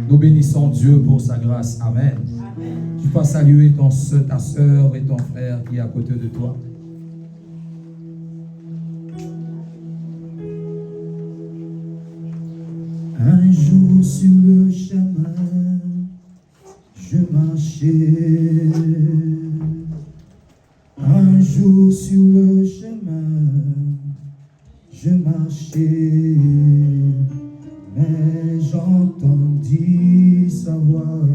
Nous bénissons Dieu pour sa grâce. Amen. Amen. Tu vas saluer ta soeur et ton frère qui est à côté de toi. Un jour sur le chemin, je marchais. Un jour sur le chemin, je marchais. Mais j'entendis sa voix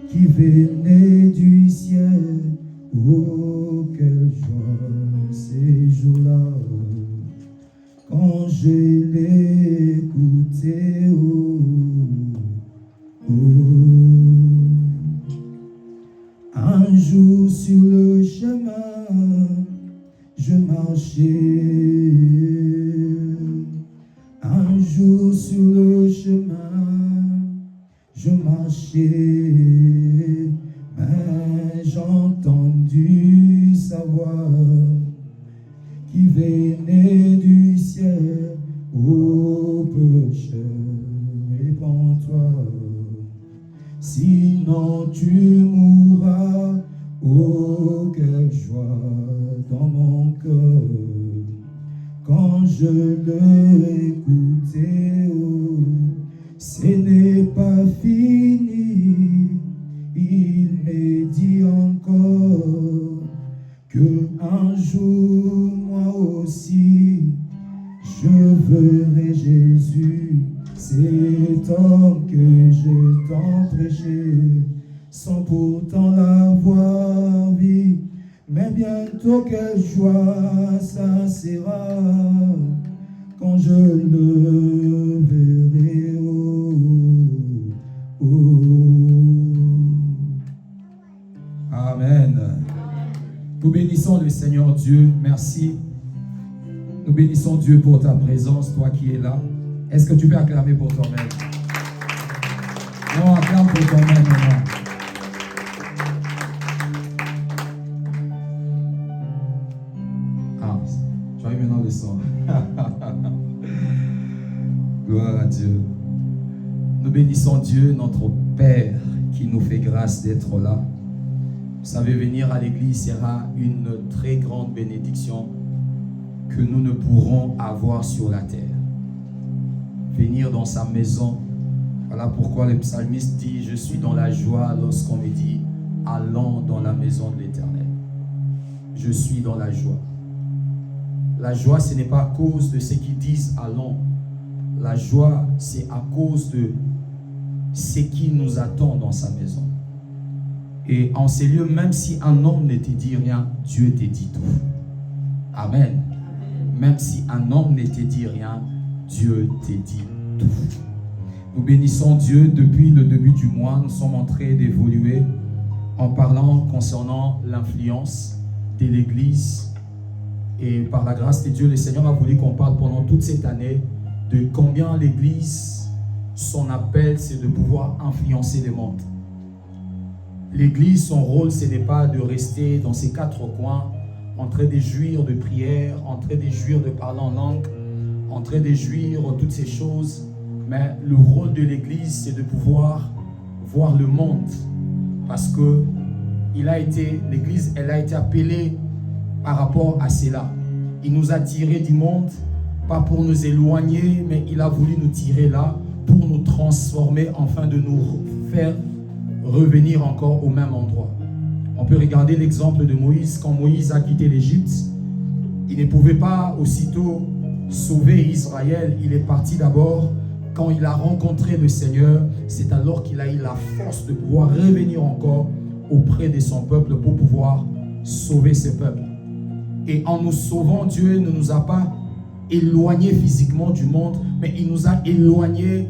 qui venait du ciel. Oh, quelle joie ces jours-là, quand je l'ai écouté. Oh, oh. Un jour sur le chemin, je marchais. Un jour sur le chemin, je marchais, mais j'ai entendu sa voix qui venait du ciel. Ô pécheur, répands-toi, sinon tu mourras. Oh, quelle joie dans mon cœur quand je l'ai écouté. Oh, ce n'est pas fini. Il me dit encore que un jour moi aussi je verrai Jésus, cet homme que je t'en prêchais, sans pourtant l'avoir vu. Mais bientôt quelle joie ça sera quand je le verrai. Oh, oh. Amen. Nous bénissons le Seigneur Dieu. Merci. Nous bénissons Dieu pour ta présence, toi qui es là. Est-ce que tu peux acclamer pour toi-même? Non, acclame pour toi-même maintenant. Ah, tu as eu maintenant le son. Gloire à Dieu. Nous bénissons Dieu, notre Père, qui nous fait grâce d'être là. Vous savez, venir à l'église sera une très grande bénédiction que nous ne pourrons avoir sur la terre. Venir dans sa maison, voilà pourquoi le psalmiste dit: je suis dans la joie lorsqu'on me dit allons dans la maison de l'Éternel. Je suis dans la joie. La joie, ce n'est pas à cause de ceux qui disent allons. La joie, c'est à cause de ce qui nous attend dans sa maison. Et en ces lieux, même si un homme ne te dit rien, Dieu te dit tout. Amen. Même si un homme ne te dit rien, Dieu te dit tout. Nous bénissons Dieu depuis le début du mois. Nous sommes en train d'évoluer en parlant concernant l'influence de l'Église. Et par la grâce de Dieu, le Seigneur a voulu qu'on parle pendant toute cette année de combien l'Église, son appel, c'est de pouvoir influencer le monde. L'Église, son rôle, ce n'est pas de rester dans ses quatre coins, en train de jouir de prière, en train de jouir de parler en langue, en train de jouir toutes ces choses. Mais le rôle de l'Église, c'est de pouvoir voir le monde. Parce que l'Église, elle a été appelée par rapport à cela. Il nous a tirés du monde, pas pour nous éloigner, mais il a voulu nous tirer là, pour nous transformer, afin de nous faire revenir encore au même endroit. On peut regarder l'exemple de Moïse. Quand Moïse a quitté l'Égypte, il ne pouvait pas aussitôt sauver Israël. Il est parti d'abord. Quand il a rencontré le Seigneur, c'est alors qu'il a eu la force de pouvoir revenir encore auprès de son peuple pour pouvoir sauver ce peuple. Et en nous sauvant, Dieu ne nous a pas éloignés physiquement du monde, mais il nous a éloignés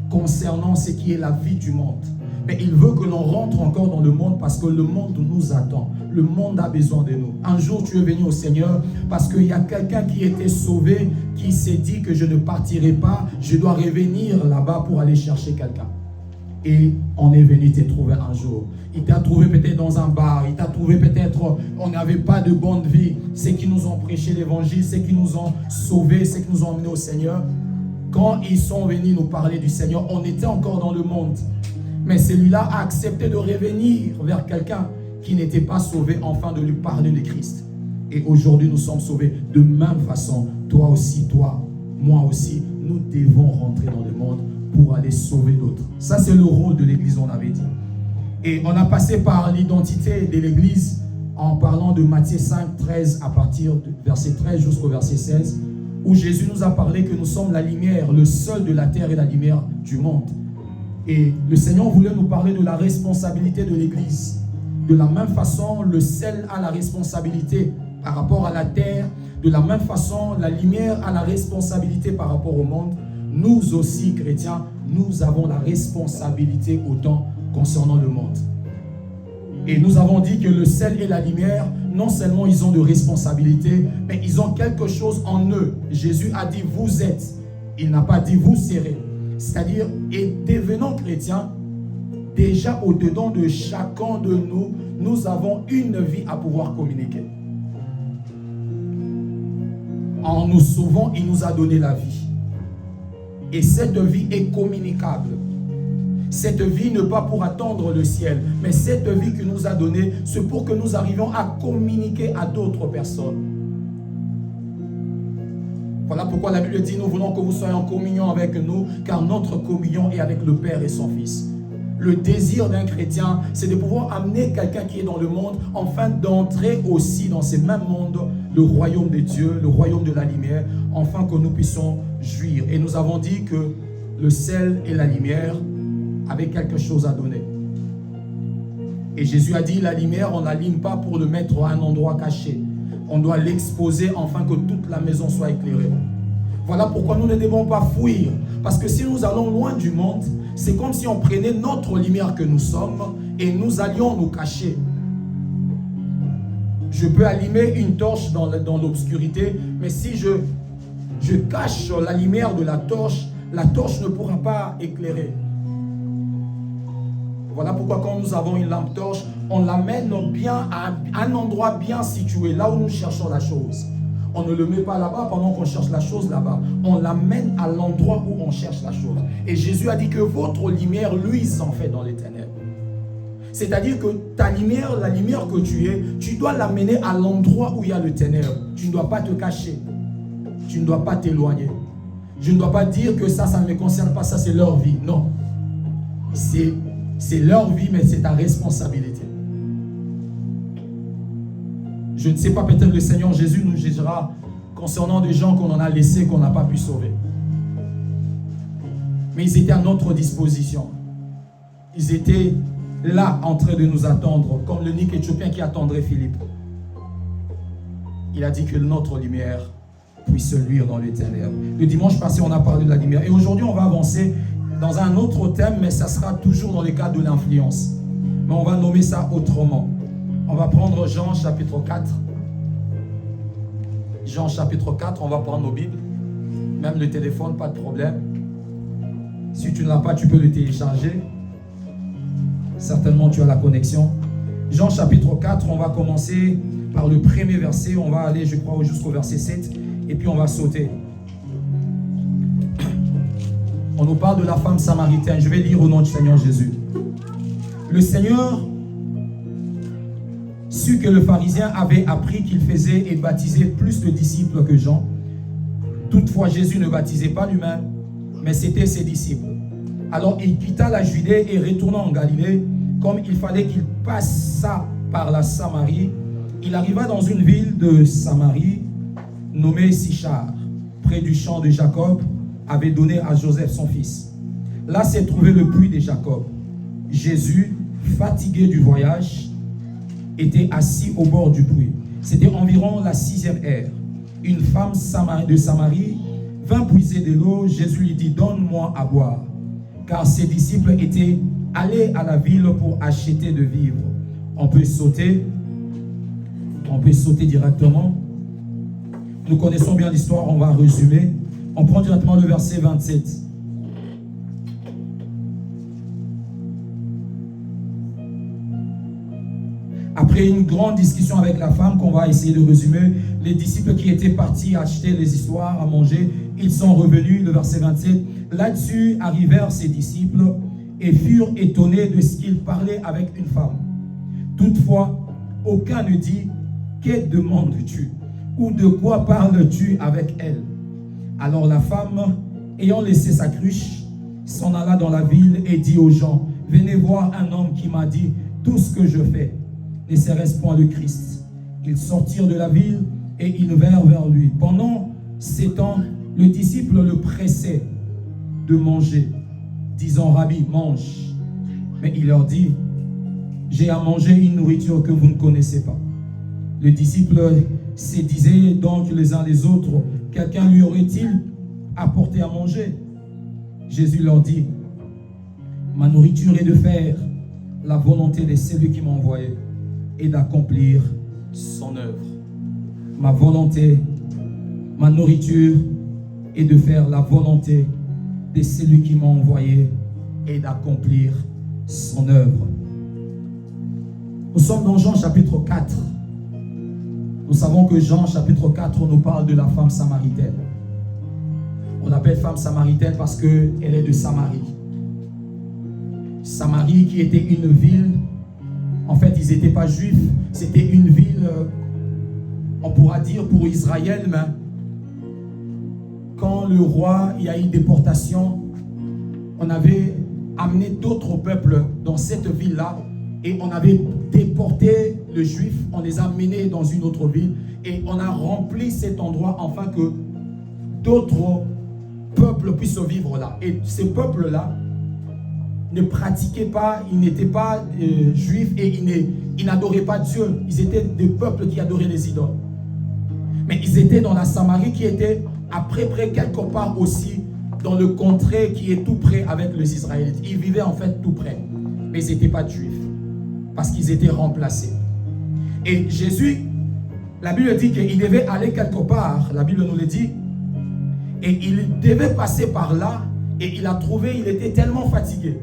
concernant ce qui est la vie du monde. Mais il veut que l'on rentre encore dans le monde parce que le monde nous attend. Le monde a besoin de nous. Un jour, tu es venu au Seigneur parce qu'il y a quelqu'un qui était sauvé, qui s'est dit que je ne partirai pas, je dois revenir là-bas pour aller chercher quelqu'un. Et on est venu te trouver un jour. Il t'a trouvé peut-être dans un bar, il t'a trouvé peut-être, on n'avait pas de bonne vie. Ceux qui nous ont prêché l'évangile, ceux qui nous ont sauvés, ceux qui nous ont emmenés au Seigneur, quand ils sont venus nous parler du Seigneur, on était encore dans le monde. Mais celui-là a accepté de revenir vers quelqu'un qui n'était pas sauvé, afin de lui parler de Christ. Et aujourd'hui, nous sommes sauvés. De même façon, toi aussi, toi, moi aussi, nous devons rentrer dans le monde pour aller sauver d'autres. Ça, c'est le rôle de l'Église, on avait dit. Et on a passé par l'identité de l'Église en parlant de Matthieu 5, 13, à partir du verset 13 jusqu'au verset 16, où Jésus nous a parlé que nous sommes la lumière, le sol de la terre et la lumière du monde. Et le Seigneur voulait nous parler de la responsabilité de l'Église. De la même façon, le sel a la responsabilité par rapport à la terre. De la même façon, la lumière a la responsabilité par rapport au monde. Nous aussi, chrétiens, nous avons la responsabilité autant concernant le monde. Et nous avons dit que le sel et la lumière, non seulement ils ont de responsabilités, mais ils ont quelque chose en eux. Jésus a dit vous êtes. Il n'a pas dit vous serez. C'est-à-dire, et devenant chrétiens, déjà au-dedans de chacun de nous, nous avons une vie à pouvoir communiquer. En nous sauvant, il nous a donné la vie. Et cette vie est communicable. Cette vie n'est pas pour attendre le ciel, mais cette vie qu'il nous a donnée, c'est pour que nous arrivions à communiquer à d'autres personnes. Voilà pourquoi la Bible dit, nous voulons que vous soyez en communion avec nous, car notre communion est avec le Père et son Fils. Le désir d'un chrétien, c'est de pouvoir amener quelqu'un qui est dans le monde, afin d'entrer aussi dans ce même monde, le royaume de Dieu, le royaume de la lumière, afin que nous puissions jouir. Et nous avons dit que le sel et la lumière avaient quelque chose à donner. Et Jésus a dit, la lumière, on n'allume pas pour le mettre à un endroit caché. On doit l'exposer afin que toute la maison soit éclairée. Voilà pourquoi nous ne devons pas fuir. Parce que si nous allons loin du monde, c'est comme si on prenait notre lumière que nous sommes et nous allions nous cacher. Je peux allumer une torche dans l'obscurité, mais si je cache la lumière de la torche ne pourra pas éclairer. Voilà pourquoi quand nous avons une lampe torche, on l'amène bien à un endroit bien situé, là où nous cherchons la chose. On ne le met pas là-bas pendant qu'on cherche la chose là-bas. On l'amène à l'endroit où on cherche la chose. Et Jésus a dit que votre lumière luise en fait dans les ténèbres. C'est-à-dire que ta lumière, la lumière que tu es, tu dois l'amener à l'endroit où il y a le ténèbre. Tu ne dois pas te cacher. Tu ne dois pas t'éloigner. Je ne dois pas dire que ça ne me concerne pas, ça c'est leur vie. Non. C'est leur vie, mais c'est ta responsabilité. Je ne sais pas, peut-être le Seigneur Jésus nous jugera concernant des gens qu'on en a laissés, qu'on n'a pas pu sauver. Mais ils étaient à notre disposition. Ils étaient là en train de nous attendre, comme l'eunuque éthiopien qui attendrait Philippe. Il a dit que notre lumière puisse luire dans les ténèbres. Le dimanche passé, on a parlé de la lumière. Et aujourd'hui, on va avancer dans un autre thème, mais ça sera toujours dans le cadre de l'influence. Mais on va nommer ça autrement. On va prendre Jean chapitre 4. Jean chapitre 4, on va prendre nos Bibles. Même le téléphone, pas de problème. Si tu ne l'as pas, tu peux le télécharger. Certainement, tu as la connexion. Jean chapitre 4, on va commencer par le premier verset. On va aller, je crois, jusqu'au verset 7. Et puis, on va sauter. On nous parle de la femme samaritaine. Je vais lire au nom du Seigneur Jésus. Le Seigneur sut que le pharisien avait appris qu'il faisait et baptisait plus de disciples que Jean. Toutefois, Jésus ne baptisait pas lui-même, mais c'était ses disciples. Alors il quitta la Judée et retourna en Galilée. Comme il fallait qu'il passât par la Samarie, il arriva dans une ville de Samarie nommée Sichar, près du champ de Jacob, avait donné à Joseph son fils. Là s'est trouvé le puits de Jacob. Jésus, fatigué du voyage, était assis au bord du puits. C'était environ la 6e heure. Une femme de Samarie vint puiser de l'eau. Jésus lui dit, donne-moi à boire. Car ses disciples étaient allés à la ville pour acheter de vivres. On peut sauter directement. Nous connaissons bien l'histoire, on va résumer. On prend directement le verset 27. Après une grande discussion avec la femme qu'on va essayer de résumer, les disciples qui étaient partis acheter les histoires à manger, ils sont revenus, le verset 27. Là-dessus arrivèrent ses disciples et furent étonnés de ce qu'il parlait avec une femme. Toutefois, aucun ne dit, que demandes-tu? Ou de quoi parles-tu avec elle? Alors la femme, ayant laissé sa cruche, s'en alla dans la ville et dit aux gens, venez voir un homme qui m'a dit, tout ce que je fais, ne serait-ce point le Christ? Ils sortirent de la ville et ils vinrent vers lui. Pendant ces temps, le disciple le pressait de manger, disant, Rabbi, mange. Mais il leur dit, j'ai à manger une nourriture que vous ne connaissez pas. Les disciples se disaient donc les uns les autres, quelqu'un lui aurait-il apporté à manger? Jésus leur dit, ma nourriture est de faire la volonté de celui qui m'a envoyé et d'accomplir son œuvre. Ma volonté, ma nourriture est de faire la volonté de celui qui m'a envoyé et d'accomplir son œuvre. Nous sommes dans Jean chapitre 4. Nous savons que Jean chapitre 4 nous parle de la femme samaritaine. On l'appelle femme samaritaine parce qu'elle est de Samarie. Samarie qui était une ville, en fait ils n'étaient pas juifs, c'était une ville, on pourra dire pour Israël, mais quand le roi il y a eu déportation, on avait amené d'autres peuples dans cette ville-là et on avait déporté les juifs, on les a menés dans une autre ville et on a rempli cet endroit afin que d'autres peuples puissent vivre là. Et ces peuples-là ne pratiquaient pas, ils n'étaient pas juifs et ils n'adoraient pas Dieu. Ils étaient des peuples qui adoraient les idoles. Mais ils étaient dans la Samarie qui était à peu près quelque part aussi dans le contrée qui est tout près avec les Israélites. Ils vivaient en fait tout près. Mais ils n'étaient pas juifs parce qu'ils étaient remplacés. Et Jésus, la Bible dit qu'il devait aller quelque part, la Bible nous le dit, et il devait passer par là et il a trouvé, il était tellement fatigué.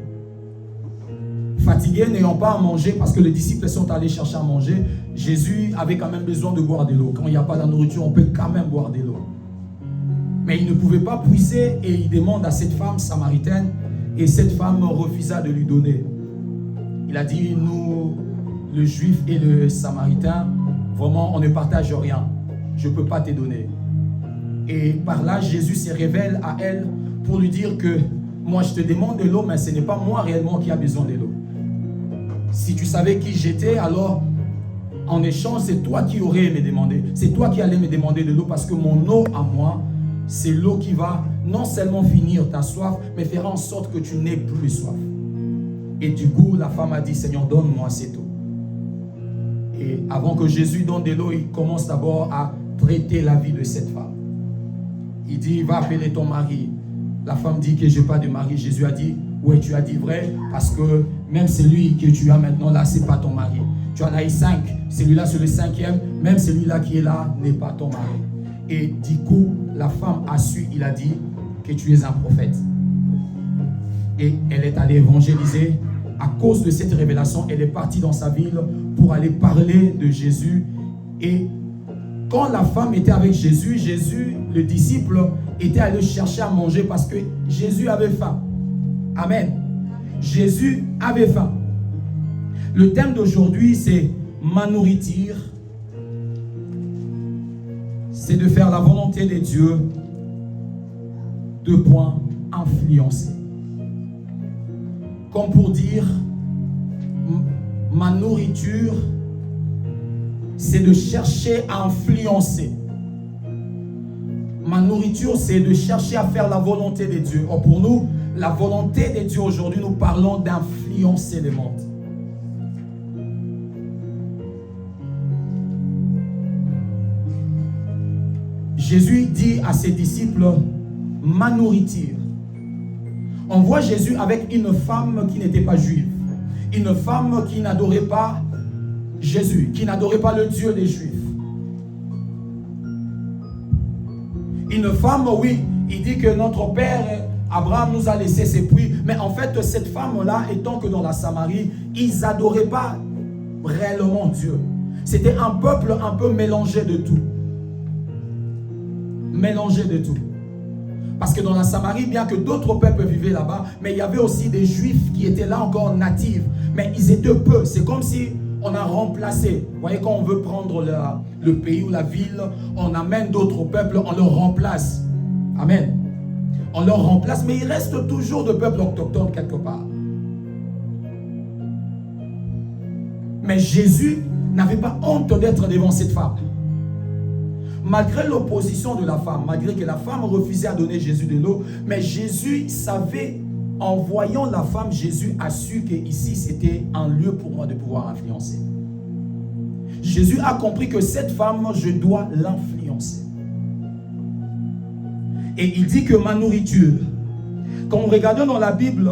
Fatigué, n'ayant pas à manger parce que les disciples sont allés chercher à manger. Jésus avait quand même besoin de boire de l'eau. Quand il n'y a pas de nourriture, on peut quand même boire de l'eau. Mais il ne pouvait pas puiser et il demande à cette femme samaritaine et cette femme refusa de lui donner. Il a dit, nous, le juif et le samaritain, vraiment on ne partage rien. Je ne peux pas te donner. Et par là, Jésus se révèle à elle pour lui dire que moi je te demande de l'eau, mais ce n'est pas moi réellement qui a besoin de l'eau. Si tu savais qui j'étais, alors en échange, c'est toi qui aurais me demander. C'est toi qui allais me demander de l'eau parce que mon eau à moi, c'est l'eau qui va non seulement finir ta soif, mais fera en sorte que tu n'aies plus soif. Et du coup, la femme a dit, Seigneur, donne-moi cette eau. Et avant que Jésus donne de l'eau, il commence d'abord à traiter la vie de cette femme. Il dit, va appeler ton mari. La femme dit que je n'ai pas de mari. Jésus a dit, oui, tu as dit vrai, parce que même celui que tu as maintenant là, ce n'est pas ton mari. Tu en as eu 5. Celui-là, c'est le 5e. Même celui-là qui est là n'est pas ton mari. Et du coup, la femme a su, il a dit que tu es un prophète. Et elle est allée évangéliser. À cause de cette révélation, elle est partie dans sa ville pour aller parler de Jésus. Et quand la femme était avec Jésus, le disciple, était allé chercher à manger parce que Jésus avait faim. Amen. Jésus avait faim. Le thème d'aujourd'hui, c'est ma nourriture. C'est de faire la volonté de Dieu. 2 points, influencer. Comme pour dire, ma nourriture, c'est de chercher à influencer. Ma nourriture, c'est de chercher à faire la volonté de Dieu. Or pour nous, la volonté de Dieu aujourd'hui, nous parlons d'influencer le monde. Jésus dit à ses disciples, ma nourriture. On voit Jésus avec une femme qui n'était pas juive. Une femme qui n'adorait pas Jésus, qui n'adorait pas le Dieu des Juifs. Une femme, oui, il dit que notre père Abraham nous a laissé ses puits. Mais en fait, cette femme-là, étant que dans la Samarie, ils n'adoraient pas réellement Dieu. C'était un peuple un peu mélangé de tout. mélanger de tout. Parce que dans la Samarie, bien que d'autres peuples vivaient là-bas, mais il y avait aussi des Juifs qui étaient là encore natifs. Mais ils étaient peu. C'est comme si on a remplacé. Vous voyez, quand on veut prendre le pays ou la ville, on amène d'autres peuples, on leur remplace. Amen. On leur remplace, mais il reste toujours de peuples autochtones quelque part. Mais Jésus n'avait pas honte d'être devant cette femme. Malgré l'opposition de la femme, malgré que la femme refusait à donner Jésus de l'eau, mais Jésus savait, en voyant la femme, Jésus a su que ici c'était un lieu pour moi de pouvoir influencer. Jésus a compris que cette femme, je dois l'influencer. Et il dit que ma nourriture, quand on regarde dans la Bible,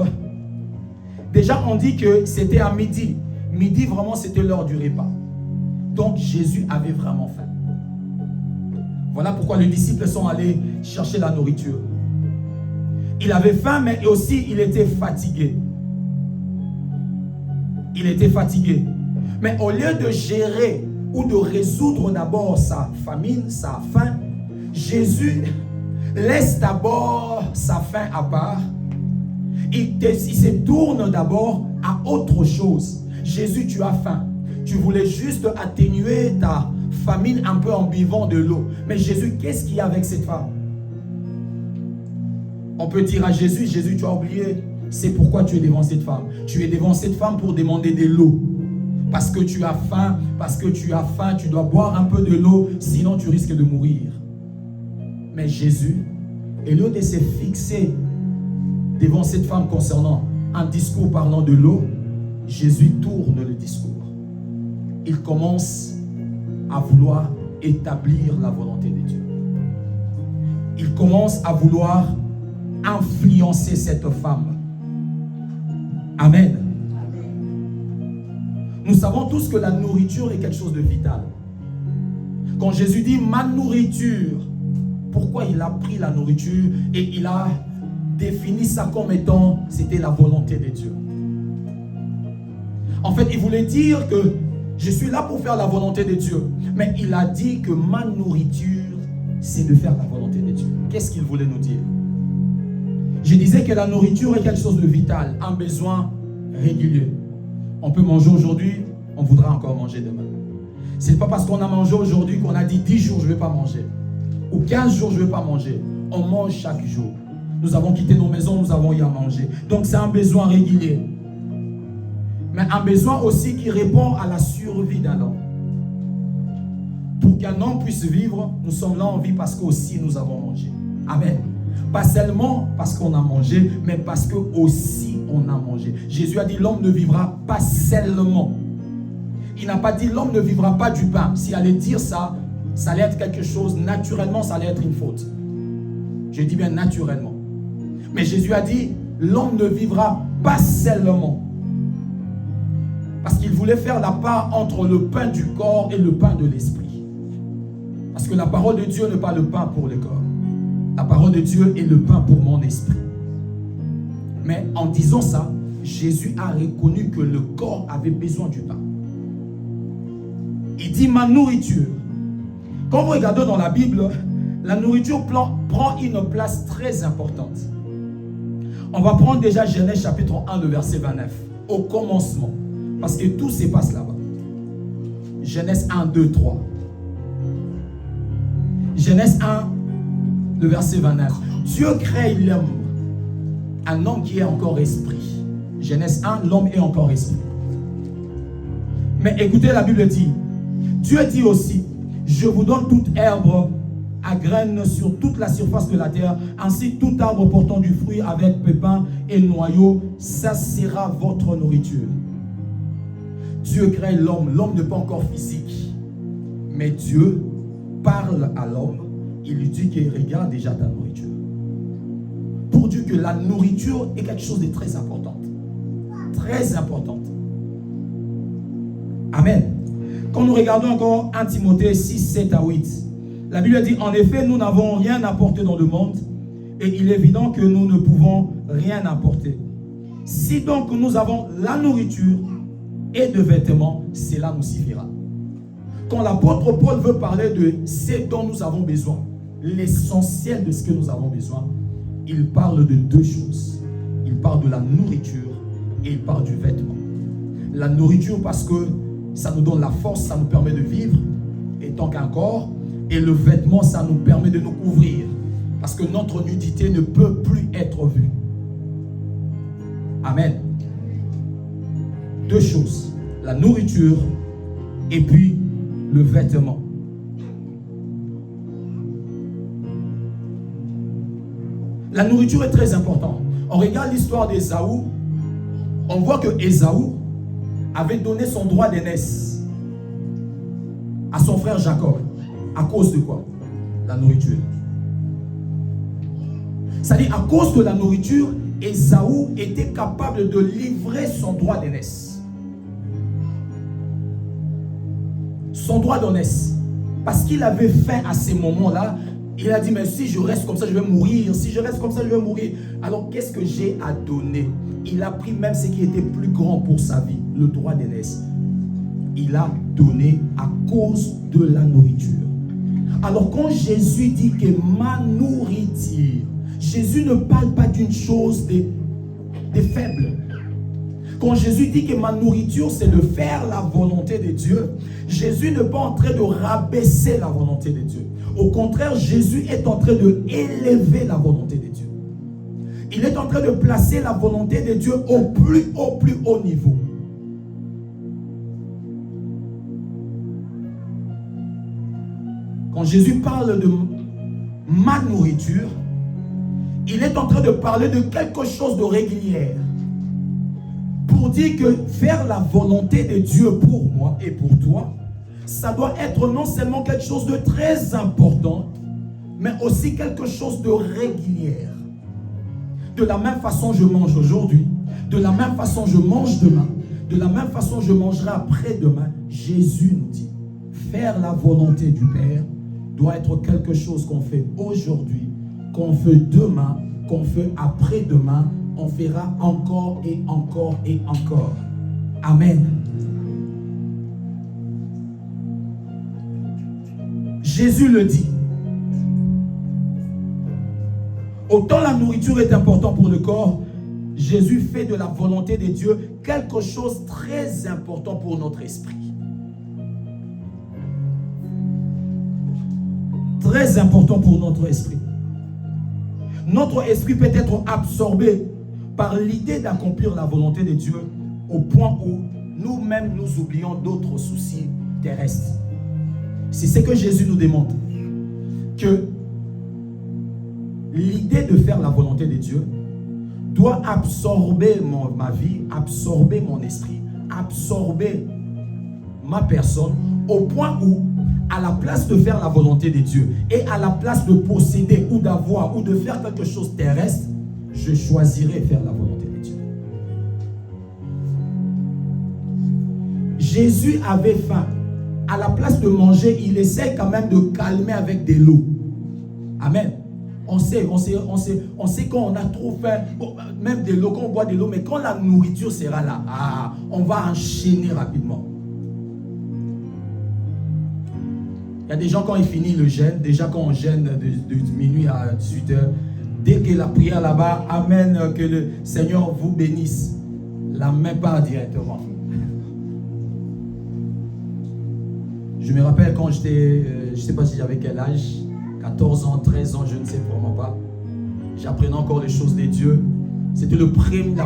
déjà on dit que c'était à midi. Midi, vraiment, c'était l'heure du repas. Donc Jésus avait vraiment faim. Voilà pourquoi les disciples sont allés chercher la nourriture. Il avait faim, mais aussi il était fatigué. Il était fatigué. Mais au lieu de gérer ou de résoudre d'abord sa famine, sa faim, Jésus laisse d'abord sa faim à part. Il se tourne d'abord à autre chose. Jésus, tu as faim. Tu voulais juste atténuer ta famine un peu en buvant de l'eau. Mais Jésus, qu'est-ce qu'il y a avec cette femme? On peut dire à Jésus, Jésus, tu as oublié, c'est pourquoi tu es devant cette femme. Tu es devant cette femme pour demander de l'eau. Parce que tu as faim, tu dois boire un peu de l'eau, sinon tu risques de mourir. Mais Jésus, au lieu de se fixer devant cette femme concernant un discours parlant de l'eau, Jésus tourne le discours. Il commence à vouloir établir la volonté de Dieu. Il commence à vouloir influencer cette femme. Amen. Nous savons tous que la nourriture est quelque chose de vital. Quand Jésus dit ma nourriture, pourquoi il a pris la nourriture et il a défini ça comme étant, c'était la volonté de Dieu. En fait, il voulait dire que je suis là pour faire la volonté de Dieu. Mais il a dit que ma nourriture, c'est de faire la volonté de Dieu. Qu'est-ce qu'il voulait nous dire? Je disais que la nourriture est quelque chose de vital, un besoin régulier. On peut manger aujourd'hui, on voudra encore manger demain. Ce n'est pas parce qu'on a mangé aujourd'hui qu'on a dit 10 jours je ne vais pas manger. Ou 15 jours je ne vais pas manger. On mange chaque jour. Nous avons quitté nos maisons, nous avons eu à manger. Donc c'est un besoin régulier. Mais un besoin aussi qui répond à la survie d'un homme. Pour qu'un homme puisse vivre, nous sommes là en vie parce qu'aussi nous avons mangé. Amen. Pas seulement parce qu'on a mangé, mais parce que aussi on a mangé. Jésus a dit l'homme ne vivra pas seulement. Il n'a pas dit l'homme ne vivra pas du pain. S'il allait dire ça, ça allait être quelque chose, naturellement ça allait être une faute. Je dis bien naturellement. Mais Jésus a dit l'homme ne vivra pas seulement. Parce qu'il voulait faire la part entre le pain du corps et le pain de l'esprit. Parce que la parole de Dieu n'est pas le pain pour le corps. La parole de Dieu est le pain pour mon esprit. Mais en disant ça, Jésus a reconnu que le corps avait besoin du pain. Il dit ma nourriture. Quand vous regardez dans la Bible, la nourriture prend une place très importante. On va prendre déjà Genèse chapitre 1, le verset 29. Au commencement. Parce que tout se passe là-bas. Genèse 1, 2, 3. Genèse 1, le verset 29. Dieu crée l'homme. Un homme qui est encore esprit. Genèse 1, l'homme est encore esprit. Mais écoutez, la Bible dit, Dieu dit aussi, je vous donne toute herbe à graines sur toute la surface de la terre, ainsi tout arbre portant du fruit avec pépins et noyaux, ça sera votre nourriture. Dieu crée l'homme. L'homme n'est pas encore physique. Mais Dieu parle à l'homme. Il lui dit qu'il regarde déjà ta nourriture. Pour dire que la nourriture est quelque chose de très important. Très important. Amen. Quand nous regardons encore 1 Timothée 6, 7 à 8, la Bible dit, en effet, nous n'avons rien apporté dans le monde et il est évident que nous ne pouvons rien apporter. Si donc nous avons la nourriture et de vêtements, cela nous suffira. Quand l'apôtre Paul veut parler de ce dont nous avons besoin, l'essentiel de ce que nous avons besoin, il parle de deux choses. Il parle de la nourriture et il parle du vêtement. La nourriture parce que ça nous donne la force, ça nous permet de vivre étant qu'un corps. Et le vêtement, ça nous permet de nous couvrir. Parce que notre nudité ne peut plus être vue. Amen. Deux choses. La nourriture et puis le vêtement. La nourriture est très importante. On regarde l'histoire d'Ésaü. On voit que Ésaü avait donné son droit d'aînesse à son frère Jacob. À cause de quoi? La nourriture. C'est-à-dire, à cause de la nourriture, Ésaü était capable de livrer son droit d'aînesse. Son droit d'aînesse. Parce qu'il avait faim à ces moments-là. Il a dit, mais si je reste comme ça, je vais mourir. Si je reste comme ça, je vais mourir. Alors, qu'est-ce que j'ai à donner? Il a pris même ce qui était plus grand pour sa vie, le droit d'aînesse. Il a donné à cause de la nourriture. Alors, quand Jésus dit que ma nourriture, Jésus ne parle pas d'une chose de faible. Quand Jésus dit que ma nourriture, c'est de faire la volonté de Dieu, Jésus n'est pas en train de rabaisser la volonté de Dieu. Au contraire, Jésus est en train de élever la volonté de Dieu. Il est en train de placer la volonté de Dieu au plus haut niveau. Quand Jésus parle de ma nourriture, il est en train de parler de quelque chose de régulier. Pour dire que faire la volonté de Dieu pour moi et pour toi, ça doit être non seulement quelque chose de très important, mais aussi quelque chose de régulier. De la même façon je mange aujourd'hui, de la même façon je mange demain, de la même façon je mangerai après-demain. Jésus nous dit, faire la volonté du Père doit être quelque chose qu'on fait aujourd'hui, qu'on fait demain, qu'on fait après-demain, on fera encore et encore et encore. Amen. Jésus le dit. Autant la nourriture est importante pour le corps, Jésus fait de la volonté de Dieu quelque chose de très important pour notre esprit. Très important pour notre esprit. Notre esprit peut être absorbé par l'idée d'accomplir la volonté de Dieu au point où nous-mêmes nous oublions d'autres soucis terrestres. C'est ce que Jésus nous demande. Que l'idée de faire la volonté de Dieu doit absorber ma vie, absorber mon esprit, absorber ma personne au point où, à la place de faire la volonté de Dieu et à la place de posséder ou d'avoir ou de faire quelque chose terrestre, je choisirai faire la volonté de Dieu. Jésus avait faim. À la place de manger, il essaie quand même de calmer avec de l'eau. Amen. On sait quand on a trop faim, même de l'eau, quand on boit de l'eau, mais quand la nourriture sera là, on va enchaîner rapidement. Il y a des gens, quand ils finissent le jeûne, déjà quand on jeûne de minuit à 18h, dès que la prière là-bas, Amen, que le Seigneur vous bénisse, la main part directement. Je me rappelle quand j'étais, je ne sais pas si j'avais quel âge, 14 ans, 13 ans, je ne sais vraiment pas. J'apprenais encore les choses de Dieu. C'était la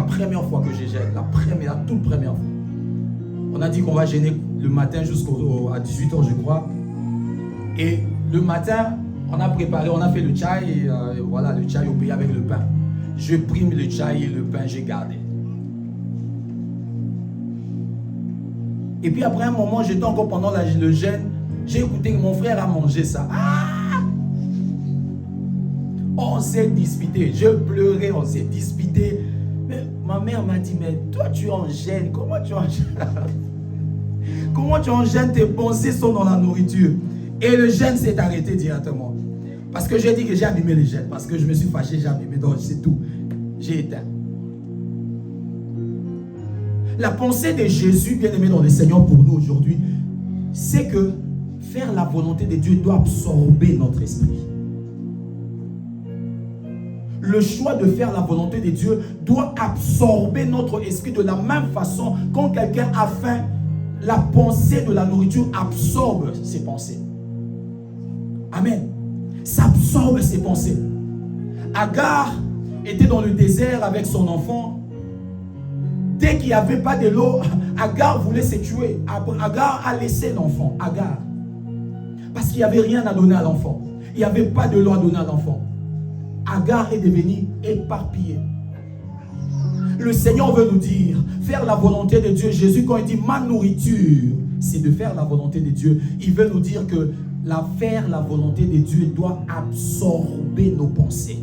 première fois que j'ai jeûné, la toute première fois. On a dit qu'on va jeûner le matin jusqu'à 18h, je crois. Et le matin, on a préparé, on a fait le chai, et voilà, le chai au pays avec le pain. Je prime le chai et le pain, j'ai gardé. Et puis après un moment, j'étais encore pendant le jeûne, j'ai écouté que mon frère a mangé ça. On s'est disputé, je pleurais, on s'est disputé. Mais ma mère m'a dit, mais toi tu en jeûnes, comment tu en jeûnes? Comment tu en jeûnes, tes pensées sont dans la nourriture? Et le jeûne s'est arrêté directement. Parce que j'ai dit que j'ai abîmé le jeûne. Parce que je me suis fâché, j'ai abîmé. Donc c'est tout. J'ai éteint. La pensée de Jésus, bien aimé dans le Seigneur pour nous aujourd'hui, c'est que faire la volonté de Dieu doit absorber notre esprit. le choix de faire la volonté de Dieu doit absorber notre esprit de la même façon quand quelqu'un a faim. La pensée de la nourriture absorbe ses pensées. Amen. Ça absorbe ses pensées. Agar était dans le désert avec son enfant. Dès qu'il n'y avait pas de l'eau, Agar voulait se tuer. Agar a laissé l'enfant. Agar. Parce qu'il n'y avait rien à donner à l'enfant. Il n'y avait pas de l'eau à donner à l'enfant. Agar est devenue éparpillée. Le Seigneur veut nous dire, faire la volonté de Dieu. Jésus, quand il dit ma nourriture, c'est de faire la volonté de Dieu. Il veut nous dire que faire la volonté de Dieu doit absorber nos pensées.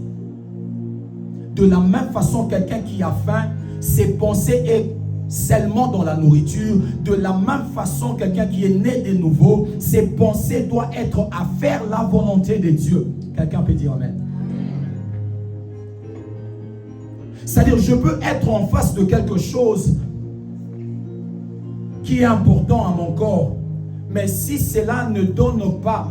De la même façon, quelqu'un qui a faim, ses pensées sont seulement dans la nourriture. De la même façon, quelqu'un qui est né de nouveau, ses pensées doivent être à faire la volonté de Dieu. Quelqu'un peut dire amen. C'est-à-dire, je peux être en face de quelque chose qui est important à mon corps, mais si cela ne donne pas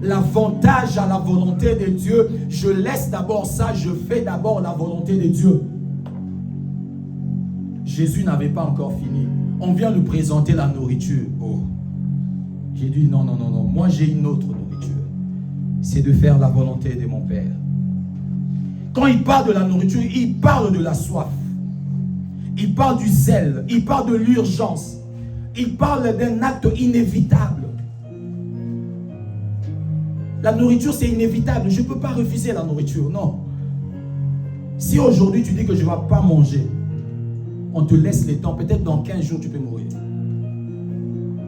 l'avantage à la volonté de Dieu, je laisse d'abord ça, je fais d'abord la volonté de Dieu. Jésus n'avait pas encore fini. On vient lui présenter la nourriture. Oh. J'ai dit non, non, non, non. Moi, j'ai une autre nourriture. C'est de faire la volonté de mon Père. Quand il parle de la nourriture, il parle de la soif. Il parle du zèle. Il parle de l'urgence. Il parle d'un acte inévitable. La nourriture, c'est inévitable. Je ne peux pas refuser la nourriture, non. Si aujourd'hui tu dis que je ne vais pas manger, on te laisse le temps. Peut-être dans 15 jours, tu peux mourir.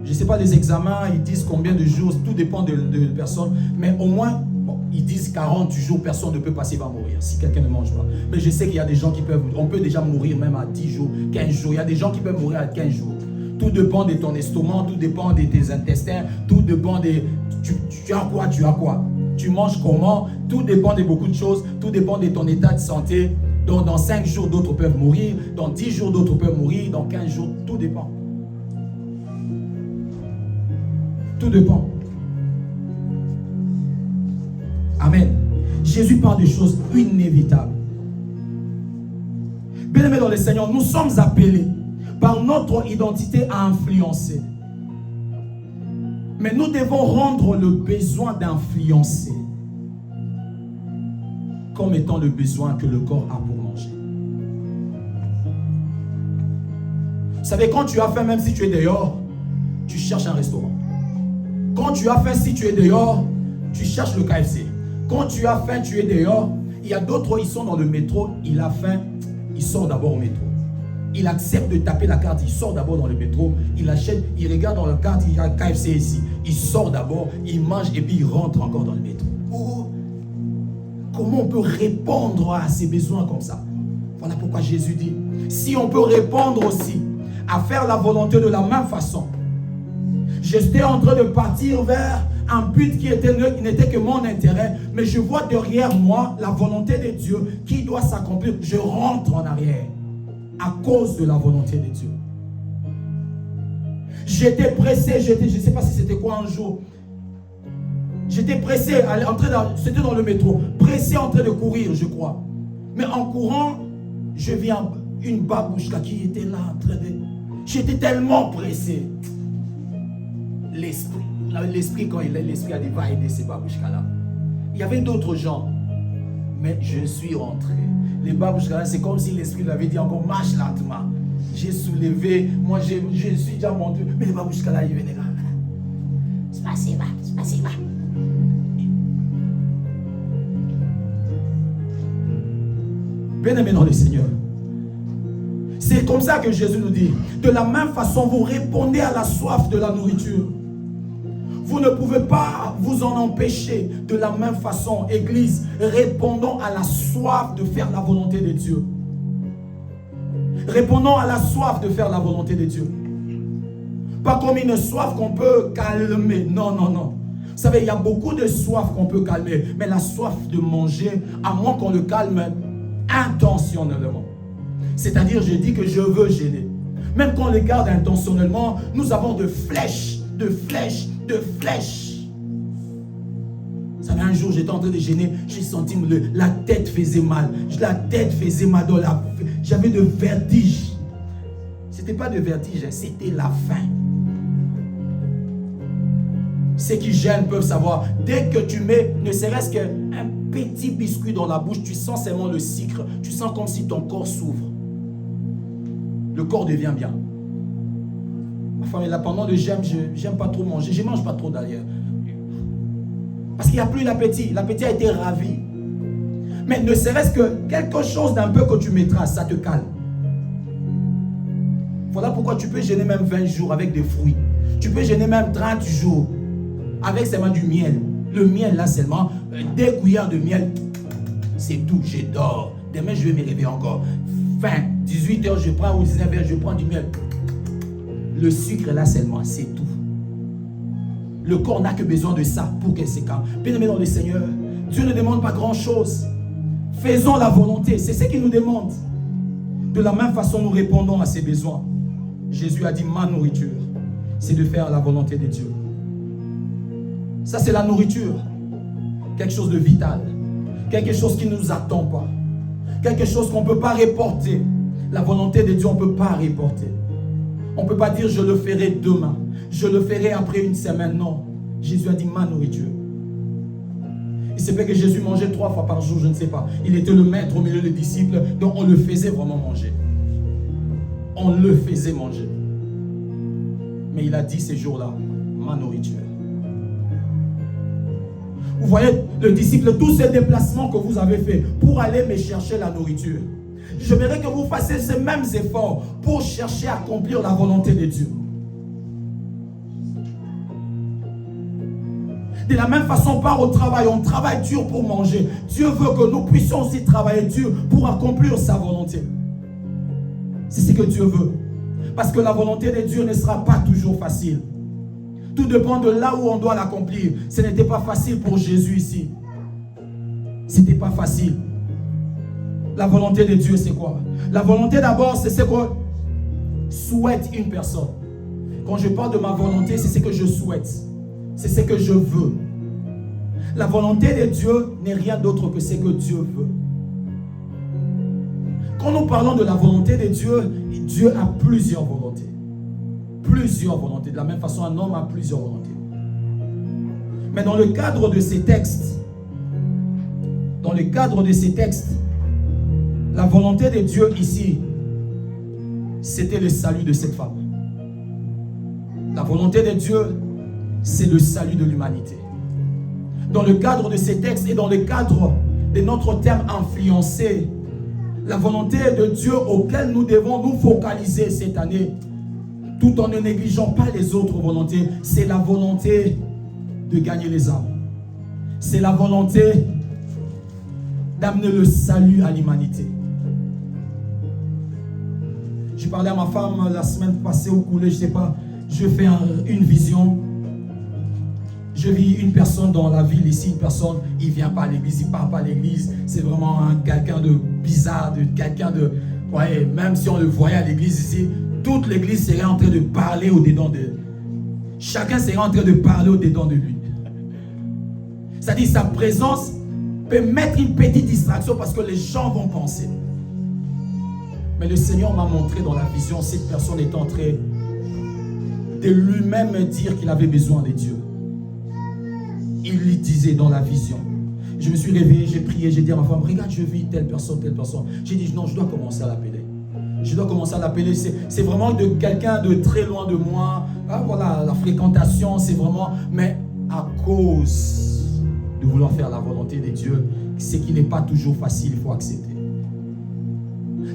Je ne sais pas, les examens, ils disent combien de jours. Tout dépend de personnes. Mais au moins, bon, ils disent 40 jours, personne ne peut passer, va mourir. Si quelqu'un ne mange pas. Mais je sais qu'il y a des gens qui peuvent... On peut déjà mourir même à 10 jours, 15 jours. Il y a des gens qui peuvent mourir à 15 jours. Tout dépend de ton estomac, tout dépend de tes intestins, tout dépend de... Tu as quoi, tu as quoi. Tu manges comment, tout dépend de beaucoup de choses, tout dépend de ton état de santé. Donc dans 5 jours, d'autres peuvent mourir, dans 10 jours, d'autres peuvent mourir, dans 15 jours, tout dépend. Tout dépend. Amen. Jésus parle de choses inévitables. Bien-aimés dans le Seigneur, nous sommes appelés par notre identité à influencer. Mais nous devons rendre le besoin d'influencer comme étant le besoin que le corps a pour manger. Vous savez, quand tu as faim, même si tu es dehors, tu cherches un restaurant. Quand tu as faim, si tu es dehors, tu cherches le KFC. Quand tu as faim, tu es dehors. Il y a d'autres, ils sont dans le métro, il a faim, il sort d'abord au métro. Il accepte de taper la carte, il sort d'abord dans le métro, il achète, il regarde dans la carte, il y a KFC ici. Il sort d'abord, il mange et puis il rentre encore dans le métro. Oh, comment on peut répondre à ces besoins comme ça? Voilà pourquoi Jésus dit, si on peut répondre aussi à faire la volonté de la même façon. J'étais en train de partir vers un but qui n'était que mon intérêt, mais je vois derrière moi la volonté de Dieu qui doit s'accomplir. Je rentre en arrière à cause de la volonté de Dieu. J'étais pressé, je ne sais pas si c'était quoi un jour. J'étais pressé, c'était dans le métro, pressé en train de courir, je crois. Mais en courant, je vis une babouchka qui était là en train de... J'étais tellement pressé. L'esprit, quand l'esprit a dit, va aider ces babouchkas-là. Il y avait d'autres gens, mais je suis rentré. Les babouchkas-là, c'est comme si l'esprit l'avait dit encore, marche lentement. J'ai soulevé, moi je suis déjà monté, mais les babouchkas-là, ils venaient là. C'est pas si mal, c'est pas si mal. Bien-aimés dans le Seigneur, c'est comme ça que Jésus nous dit, de la même façon, vous répondez à la soif de la nourriture. Vous ne pouvez pas vous en empêcher. De la même façon, Église, répondons à la soif de faire la volonté de Dieu. Répondons à la soif de faire la volonté de Dieu. Pas comme une soif qu'on peut calmer. Non, non, non. Vous savez, il y a beaucoup de soif qu'on peut calmer. Mais la soif de manger, à moins qu'on le calme intentionnellement. C'est-à-dire, je dis que je veux gêner. Même quand on le garde intentionnellement, nous avons de flèches, de flèches, de flèches. Ça Un jour, j'étais en train de jeûner, j'ai senti la tête faisait mal. La tête faisait mal. J'avais de vertige. C'était pas de vertige, c'était la faim. Ceux qui jeûnent peuvent savoir, dès que tu mets ne serait-ce qu'un petit biscuit dans la bouche, tu sens seulement le sucre, tu sens comme si ton corps s'ouvre. Le corps devient bien. Ma femme, là, pendant le jeûne, j'aime pas trop manger, je mange pas trop d'ailleurs. Parce qu'il n'y a plus l'appétit, l'appétit a été ravi. Mais ne serait-ce que quelque chose d'un peu que tu mettras, ça te calme. Voilà pourquoi tu peux jeûner même 20 jours avec des fruits. Tu peux jeûner même 30 jours avec seulement du miel. Le miel là seulement, des cuillères de miel, c'est tout, je dors. Demain je vais me réveiller encore. Fin, 18h je prends ou 19h je prends du miel. Le sucre là seulement, c'est tout. Le corps n'a que besoin de ça pour qu'elle se calme. Bien-aimé dans le Seigneur, Dieu ne demande pas grand-chose. Faisons la volonté, c'est ce qu'il nous demande. De la même façon, nous répondons à ses besoins. Jésus a dit, ma nourriture, c'est de faire la volonté de Dieu. Ça, c'est la nourriture. Quelque chose de vital. Quelque chose qui ne nous attend pas. Quelque chose qu'on ne peut pas reporter. La volonté de Dieu, on ne peut pas reporter. On ne peut pas dire, je le ferai demain. Je le ferai après une semaine. Non. Jésus a dit, ma nourriture. Il se fait que Jésus mangeait 3 fois par jour, je ne sais pas. Il était le maître au milieu des disciples. Donc, on le faisait vraiment manger. On le faisait manger. Mais il a dit ces jours-là, ma nourriture. Vous voyez, le disciple, tous ces déplacements que vous avez faits pour aller me chercher la nourriture. J'aimerais que vous fassiez ces mêmes efforts pour chercher à accomplir la volonté de Dieu. De la même façon, on part au travail, on travaille dur pour manger. Dieu veut que nous puissions aussi travailler dur pour accomplir sa volonté. C'est ce que Dieu veut. Parce que la volonté de Dieu ne sera pas toujours facile. Tout dépend de là où on doit l'accomplir. Ce n'était pas facile pour Jésus ici. Ce n'était pas facile. La volonté de Dieu, c'est quoi? La volonté d'abord, c'est ce que souhaite une personne. Quand je parle de ma volonté, c'est ce que je souhaite. C'est ce que je veux. La volonté de Dieu n'est rien d'autre que ce que Dieu veut. Quand nous parlons de la volonté de Dieu, Dieu a plusieurs volontés. Plusieurs volontés. De la même façon, un homme a plusieurs volontés. Mais dans le cadre de ces textes, la volonté de Dieu ici, c'était le salut de cette femme. La volonté de Dieu, c'est le salut de l'humanité. Dans le cadre de ces textes et dans le cadre de notre thème influencé, la volonté de Dieu auquel nous devons nous focaliser cette année, tout en ne négligeant pas les autres volontés, c'est la volonté de gagner les âmes. C'est la volonté d'amener le salut à l'humanité. J'ai parlé à ma femme la semaine passée au couler, je ne sais pas, je fais une vision. Je vis une personne dans la ville ici, une personne, il ne vient pas à l'église, il ne part pas à l'église. C'est vraiment quelqu'un de bizarre, quelqu'un de... Ouais, même si on le voyait à l'église ici, toute l'église serait en train de parler au-dedans de... Chacun serait en train de parler au-dedans de lui. C'est-à-dire sa présence peut mettre une petite distraction parce que les gens vont penser. Mais le Seigneur m'a montré dans la vision, cette personne est en train de lui-même dire qu'il avait besoin de Dieu. Il lui disait dans la vision. Je me suis réveillé, j'ai prié, j'ai dit à ma femme, regarde, je vis telle personne. J'ai dit, non, je dois commencer à l'appeler. Je dois commencer à l'appeler. C'est vraiment de quelqu'un de très loin de moi. Ah, voilà, la fréquentation, c'est vraiment... Mais à cause de vouloir faire la volonté de Dieu, ce qui n'est pas toujours facile, il faut accepter.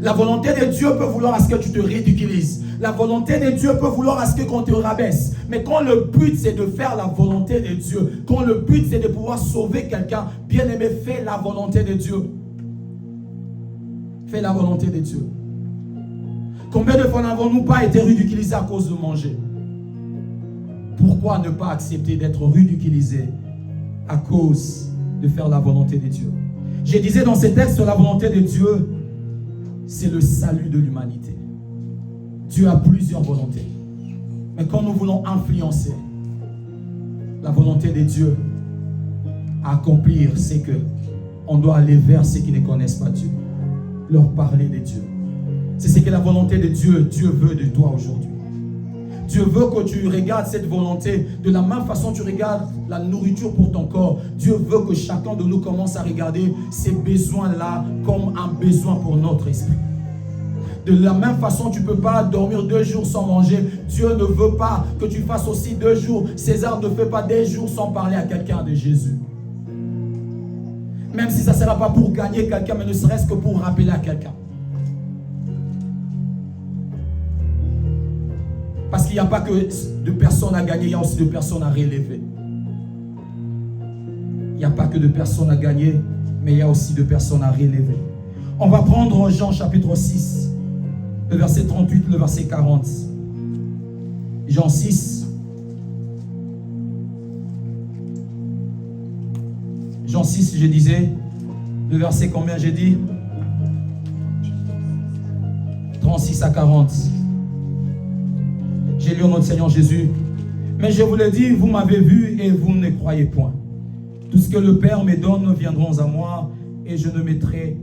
La volonté de Dieu peut vouloir à ce que tu te ridiculises. La volonté de Dieu peut vouloir à ce qu'on te rabaisse. Mais quand le but c'est de faire la volonté de Dieu, quand le but c'est de pouvoir sauver quelqu'un, bien aimé, fais la volonté de Dieu. Fais la volonté de Dieu. Combien de fois n'avons-nous pas été ridiculisés à cause de manger? Pourquoi ne pas accepter d'être ridiculisé à cause de faire la volonté de Dieu? Je disais dans ces textes, la volonté de Dieu, c'est le salut de l'humanité. Dieu a plusieurs volontés. Mais quand nous voulons influencer la volonté de Dieu, à accomplir, c'est que on doit aller vers ceux qui ne connaissent pas Dieu, leur parler de Dieu. C'est ce que la volonté de Dieu veut de toi aujourd'hui. Dieu veut que tu regardes cette volonté de la même façon que tu regardes la nourriture pour ton corps. Dieu veut que chacun de nous commence à regarder ces besoins-là comme un besoin pour notre esprit. De la même façon, tu ne peux pas dormir 2 jours sans manger. Dieu ne veut pas que tu fasses aussi 2 jours. César ne fait pas 2 jours sans parler à quelqu'un de Jésus. Même si ça ne sera pas pour gagner quelqu'un, mais ne serait-ce que pour rappeler à quelqu'un. Parce qu'il n'y a pas que de personnes à gagner, il y a aussi de personnes à relever. Il n'y a pas que de personnes à gagner, mais il y a aussi de personnes à relever. On va prendre Jean chapitre 6, le verset 38, le verset 40. Jean 6. Jean 6, je disais, le verset combien j'ai dit? 36 à 40. J'ai lu notre Seigneur Jésus. Mais je vous le dis, vous m'avez vu et vous ne croyez point. Tout ce que le Père me donne viendront à moi et je ne mettrai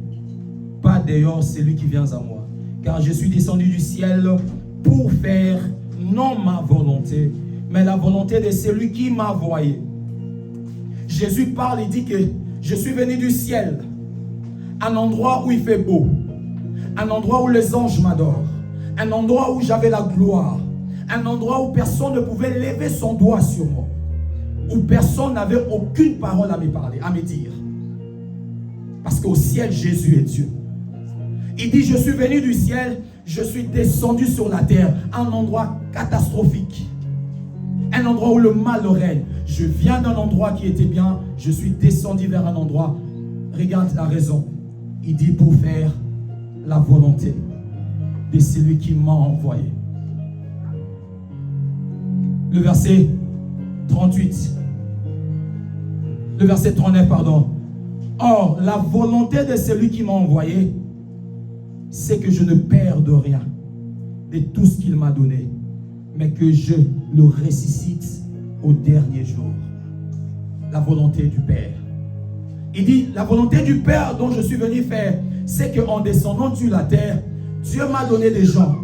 pas dehors celui qui vient à moi. Car je suis descendu du ciel pour faire non ma volonté, mais la volonté de celui qui m'a envoyé. Jésus parle, il dit que je suis venu du ciel, un endroit où il fait beau, un endroit où les anges m'adorent, un endroit où j'avais la gloire, un endroit où personne ne pouvait lever son doigt sur moi, où personne n'avait aucune parole à me parler, à me dire. Parce qu'au ciel, Jésus est Dieu. Il dit, je suis venu du ciel, je suis descendu sur la terre, un endroit catastrophique, un endroit où le mal règne. Je viens d'un endroit qui était bien, je suis descendu vers un endroit. Regarde la raison. Il dit pour faire la volonté de celui qui m'a envoyé. Le verset 38. Le verset 39, pardon. Or, la volonté de celui qui m'a envoyé, c'est que je ne perde rien de tout ce qu'il m'a donné, mais que je le ressuscite au dernier jour. La volonté du Père. Il dit, la volonté du Père dont je suis venu faire, c'est qu'en descendant sur la terre, Dieu m'a donné des gens.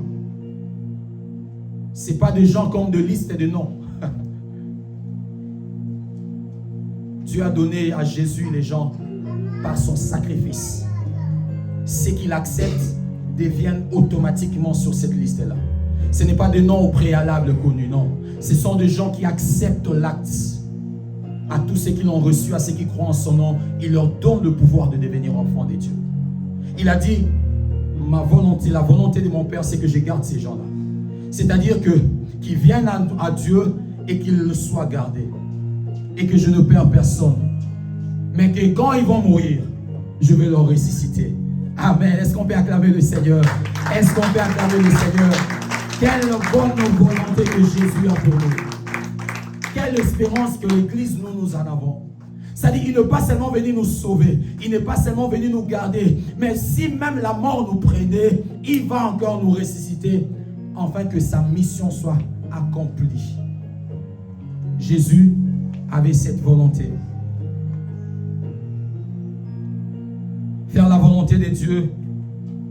Ce n'est pas des gens comme de listes et de noms. Dieu a donné à Jésus les gens par son sacrifice. Ceux qu'il accepte deviennent automatiquement sur cette liste-là. Ce n'est pas des noms au préalable connus, non. Ce sont des gens qui acceptent l'acte. À tous ceux qui l'ont reçu, à ceux qui croient en son nom, il leur donne le pouvoir de devenir enfants de Dieu. Il a dit, ma volonté, la volonté de mon Père, c'est que je garde ces gens-là. C'est-à-dire qu'ils viennent à Dieu et qu'ils soient gardés. Et que je ne perds personne. Mais que quand ils vont mourir, je vais leur ressusciter. Amen. Est-ce qu'on peut acclamer le Seigneur? Est-ce qu'on peut acclamer le Seigneur? Quelle bonne volonté que Jésus a pour nous. Quelle espérance que l'Église, nous en avons. C'est-à-dire, il n'est pas seulement venu nous sauver, il n'est pas seulement venu nous garder, mais si même la mort nous prenait, il va encore nous ressusciter, afin que sa mission soit accomplie. Jésus avait cette volonté. Faire la volonté de Dieu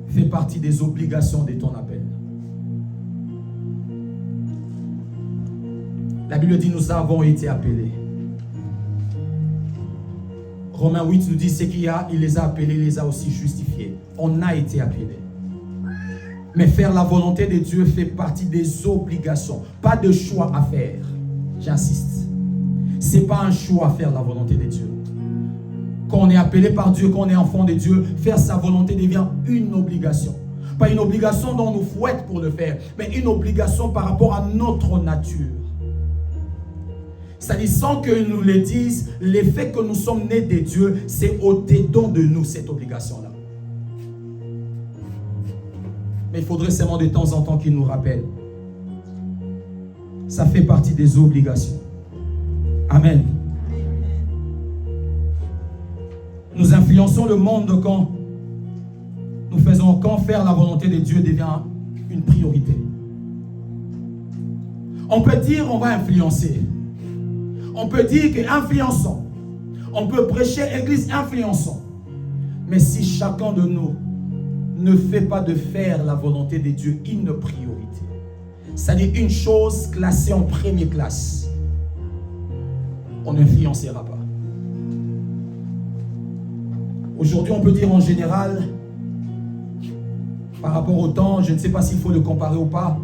fait partie des obligations de ton appel. La Bible dit, nous avons été appelés. Romains 8 nous dit, ce qu'il y a, il les a appelés, il les a aussi justifiés. On a été appelés. Mais faire la volonté de Dieu fait partie des obligations, pas de choix à faire. J'insiste. Ce n'est pas un choix à faire la volonté de Dieu. Quand on est appelé par Dieu, quand on est enfant de Dieu, faire sa volonté devient une obligation. Pas une obligation dont on nous fouette pour le faire, mais une obligation par rapport à notre nature. C'est-à-dire, sans qu'ils nous le disent, l'effet que nous sommes nés de Dieu, c'est au-dedans de nous, cette obligation-là. Mais il faudrait seulement de temps en temps qu'ils nous rappellent. Ça fait partie des obligations. Amen. Nous influençons le monde quand faire la volonté de Dieu devient une priorité. On peut dire on va influencer. On peut dire qu'influençons. On peut prêcher église influençant. Mais si chacun de nous ne fait pas de faire la volonté de Dieu une priorité, c'est-à-dire une chose classée en première classe, on n'influencera pas. Aujourd'hui, on peut dire en général, par rapport au temps, je ne sais pas s'il faut le comparer ou pas,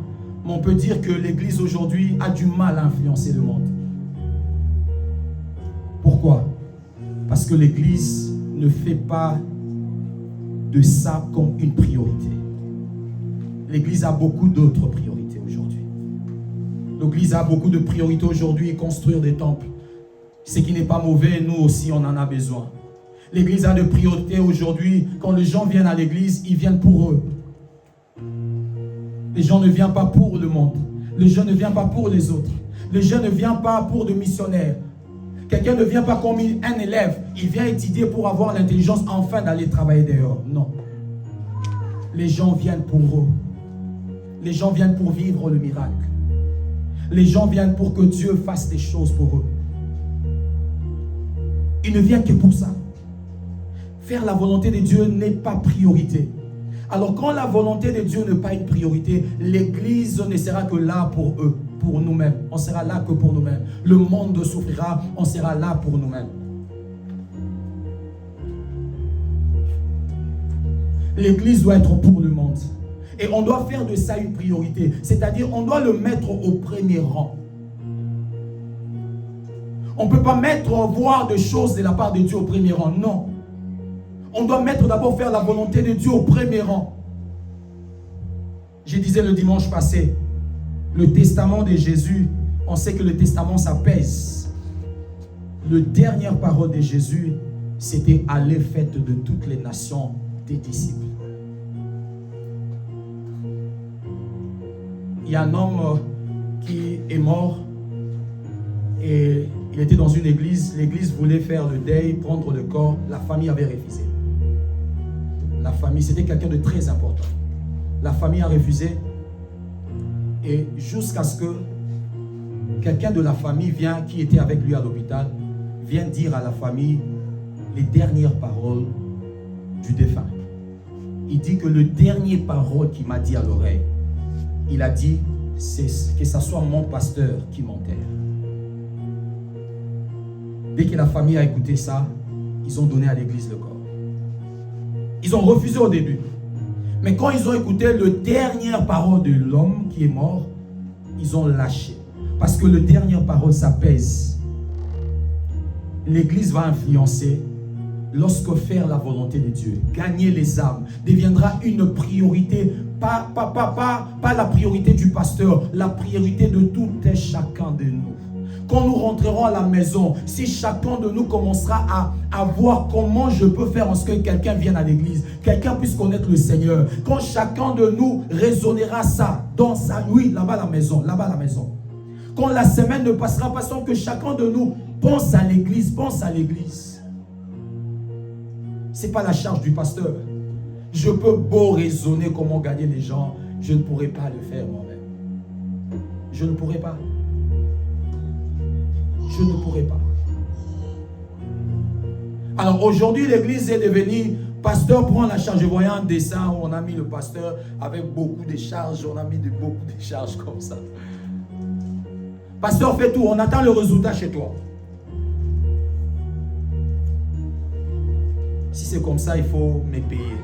mais on peut dire que l'église aujourd'hui a du mal à influencer le monde. Pourquoi? Parce que l'église ne fait pas de ça comme une priorité. L'église a beaucoup d'autres priorités aujourd'hui. L'église a beaucoup de priorités aujourd'hui, construire des temples. Ce qui n'est pas mauvais, nous aussi on en a besoin. L'église a des priorités aujourd'hui. Quand les gens viennent à l'église, ils viennent pour eux. Les gens ne viennent pas pour le monde. Les gens ne viennent pas pour les autres. Les gens ne viennent pas pour des missionnaires. Quelqu'un ne vient pas comme un élève. Il vient étudier pour avoir l'intelligence enfin d'aller travailler dehors. Non. Les gens viennent pour eux. Les gens viennent pour vivre le miracle. Les gens viennent pour que Dieu fasse des choses pour eux. Ils ne viennent que pour ça. Faire la volonté de Dieu n'est pas priorité. Alors quand la volonté de Dieu n'est pas une priorité, l'église ne sera que là pour eux, pour nous-mêmes. On sera là que pour nous-mêmes. Le monde souffrira, on sera là pour nous-mêmes. L'église doit être pour le monde. Et on doit faire de ça une priorité. C'est-à-dire, on doit le mettre au premier rang. On ne peut pas voir des choses de la part de Dieu au premier rang. Non. On doit d'abord faire la volonté de Dieu au premier rang. Je disais le dimanche passé, le testament de Jésus, on sait que le testament, ça pèse. La dernière parole de Jésus, c'était « Allez, faites de toutes les nations des disciples ». Il y a un homme qui est mort et il était dans une église. L'église voulait faire le deuil, prendre le corps. La famille avait refusé. La famille, c'était quelqu'un de très important. La famille a refusé. Et jusqu'à ce que quelqu'un de la famille qui était avec lui à l'hôpital, vient dire à la famille les dernières paroles du défunt. Il dit que le dernier parole qu'il m'a dit à l'oreille, il a dit, c'est que ce soit mon pasteur qui m'enterre. Dès que la famille a écouté ça, ils ont donné à l'église le corps. Ils ont refusé au début. Mais quand ils ont écouté la dernière parole de l'homme qui est mort, ils ont lâché. Parce que la dernière parole, ça pèse. L'église va influencer lorsque faire la volonté de Dieu, gagner les âmes, deviendra une priorité. Pas la priorité du pasteur, la priorité de tout et chacun de nous. Quand nous rentrerons à la maison, si chacun de nous commencera à voir comment je peux faire en sorte que quelqu'un vienne à l'église, quelqu'un puisse connaître le Seigneur, quand chacun de nous raisonnera ça dans sa... Oui, là-bas la maison, là-bas la maison. Quand la semaine ne passera pas sans que chacun de nous pense à l'église, pense à l'église. Ce n'est pas la charge du pasteur. Je peux beau raisonner comment gagner les gens, je ne pourrai pas le faire moi-même. Je ne pourrai pas. Je ne pourrai pas. Alors aujourd'hui, l'église est devenue, pasteur prend la charge. Je voyais un dessin où on a mis le pasteur avec beaucoup de charges, on a mis beaucoup de charges comme ça. Pasteur fait tout, on attend le résultat chez toi. Si c'est comme ça, il faut me payer.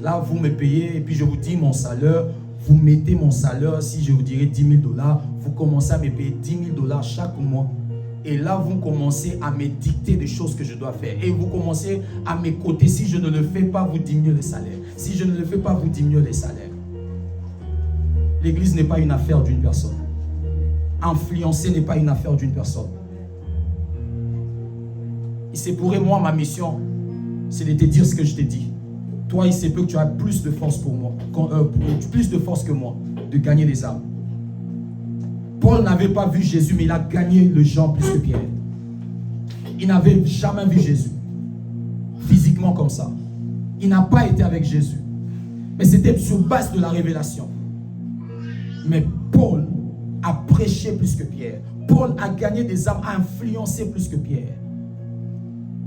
Là, vous me payez et puis je vous dis mon salaire. Vous mettez mon salaire, si je vous dirais 10 000 $, vous commencez à me payer 10 000 $ chaque mois. Et là, vous commencez à me dicter des choses que je dois faire. Et vous commencez à m'écouter. Si je ne le fais pas, vous diminuez les salaires. Si je ne le fais pas, vous diminuez les salaires. L'église n'est pas une affaire d'une personne. Influencer n'est pas une affaire d'une personne. Il se pourrait, moi, ma mission, c'est de te dire ce que je t'ai dit. Toi, il se peut que tu as plus de force pour moi, plus de force que moi, de gagner les âmes. Paul n'avait pas vu Jésus, mais il a gagné les gens plus que Pierre. Il n'avait jamais vu Jésus, physiquement comme ça. Il n'a pas été avec Jésus. Mais c'était sur base de la révélation. Mais Paul a prêché plus que Pierre. Paul a gagné des âmes, a influencé plus que Pierre.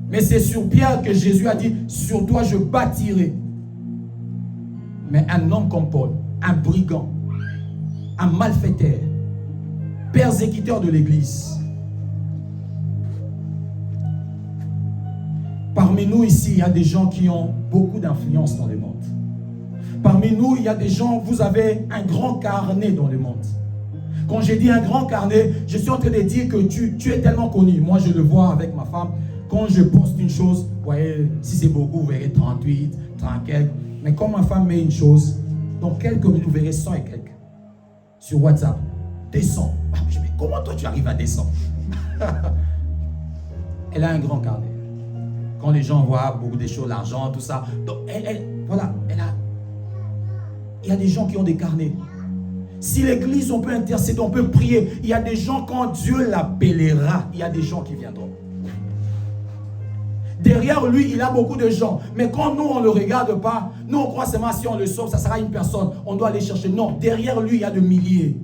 Mais c'est sur Pierre que Jésus a dit, sur toi je bâtirai. Mais un homme comme Paul, un brigand, un malfaiteur, persécuteur de l'Église. Parmi nous ici, il y a des gens qui ont beaucoup d'influence dans le monde. Parmi nous, il y a des gens, vous avez un grand carnet dans le monde. Quand j'ai dit un grand carnet, je suis en train de dire que tu es tellement connu. Moi, je le vois avec ma femme. Quand je poste une chose, vous voyez, si c'est beaucoup, vous verrez 38, 30 quelques. Mais quand ma femme met une chose, dans quelques minutes, vous verrez 100 et quelques. Sur WhatsApp, 200. Ah, je me dis, comment toi tu arrives à 200? Elle a un grand carnet. Quand les gens voient beaucoup de choses, l'argent, tout ça. Donc, voilà, il y a des gens qui ont des carnets. Si l'église, on peut intercéder, on peut prier. Il y a des gens, quand Dieu l'appellera, il y a des gens qui viendront. Derrière lui, il a beaucoup de gens. Mais quand nous, on ne le regarde pas, nous, on croit seulement si on le sauve, ça sera une personne. On doit aller chercher. Non, derrière lui, il y a des milliers.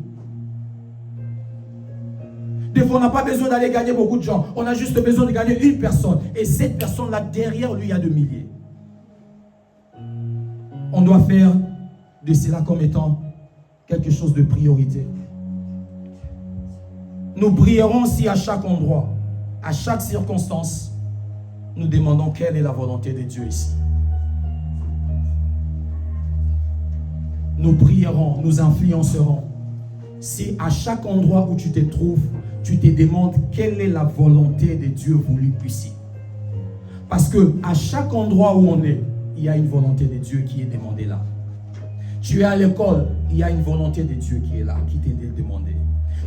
Des fois, on n'a pas besoin d'aller gagner beaucoup de gens. On a juste besoin de gagner une personne. Et cette personne-là, derrière lui, il y a des milliers. On doit faire de cela comme étant quelque chose de priorité. Nous prierons si à chaque endroit, à chaque circonstance, nous demandons quelle est la volonté de Dieu ici. Nous prierons, nous influencerons. Si à chaque endroit où tu te trouves, tu te demandes quelle est la volonté de Dieu voulue ici. Parce que à chaque endroit où on est, il y a une volonté de Dieu qui est demandée là. Tu es à l'école, il y a une volonté de Dieu qui est là, qui t'est demandée.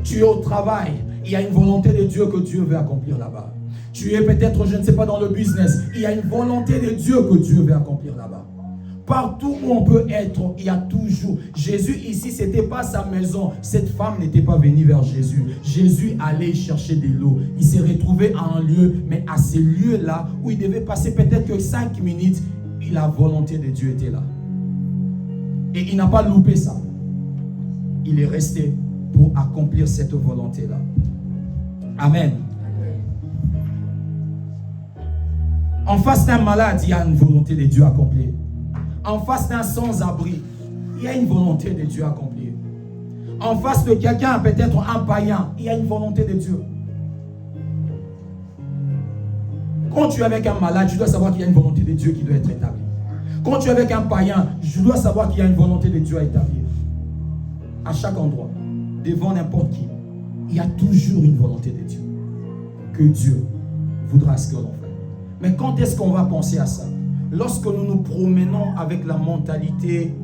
Tu es au travail, il y a une volonté de Dieu que Dieu veut accomplir là-bas. Tu es peut-être, je ne sais pas, dans le business, il y a une volonté de Dieu que Dieu veut accomplir là-bas. Partout où on peut être, il y a toujours. Jésus ici, ce n'était pas sa maison. Cette femme n'était pas venue vers Jésus. Jésus allait chercher de l'eau. Il s'est retrouvé à un lieu, mais à ce lieu-là, où il devait passer peut-être que 5 minutes, la volonté de Dieu était là. Et il n'a pas loupé ça. Il est resté pour accomplir cette volonté-là. Amen. En face d'un malade, il y a une volonté de Dieu accomplie. En face d'un sans-abri, il y a une volonté de Dieu accomplie. En face de quelqu'un, peut-être un païen, il y a une volonté de Dieu. Quand tu es avec un malade, tu dois savoir qu'il y a une volonté de Dieu qui doit être établie. Quand tu es avec un païen, je dois savoir qu'il y a une volonté de Dieu à établir. À chaque endroit, devant n'importe qui, il y a toujours une volonté de Dieu. Que Dieu voudra ce que l'on fait. Mais quand est-ce qu'on va penser à ça? Lorsque nous nous promenons avec la mentalité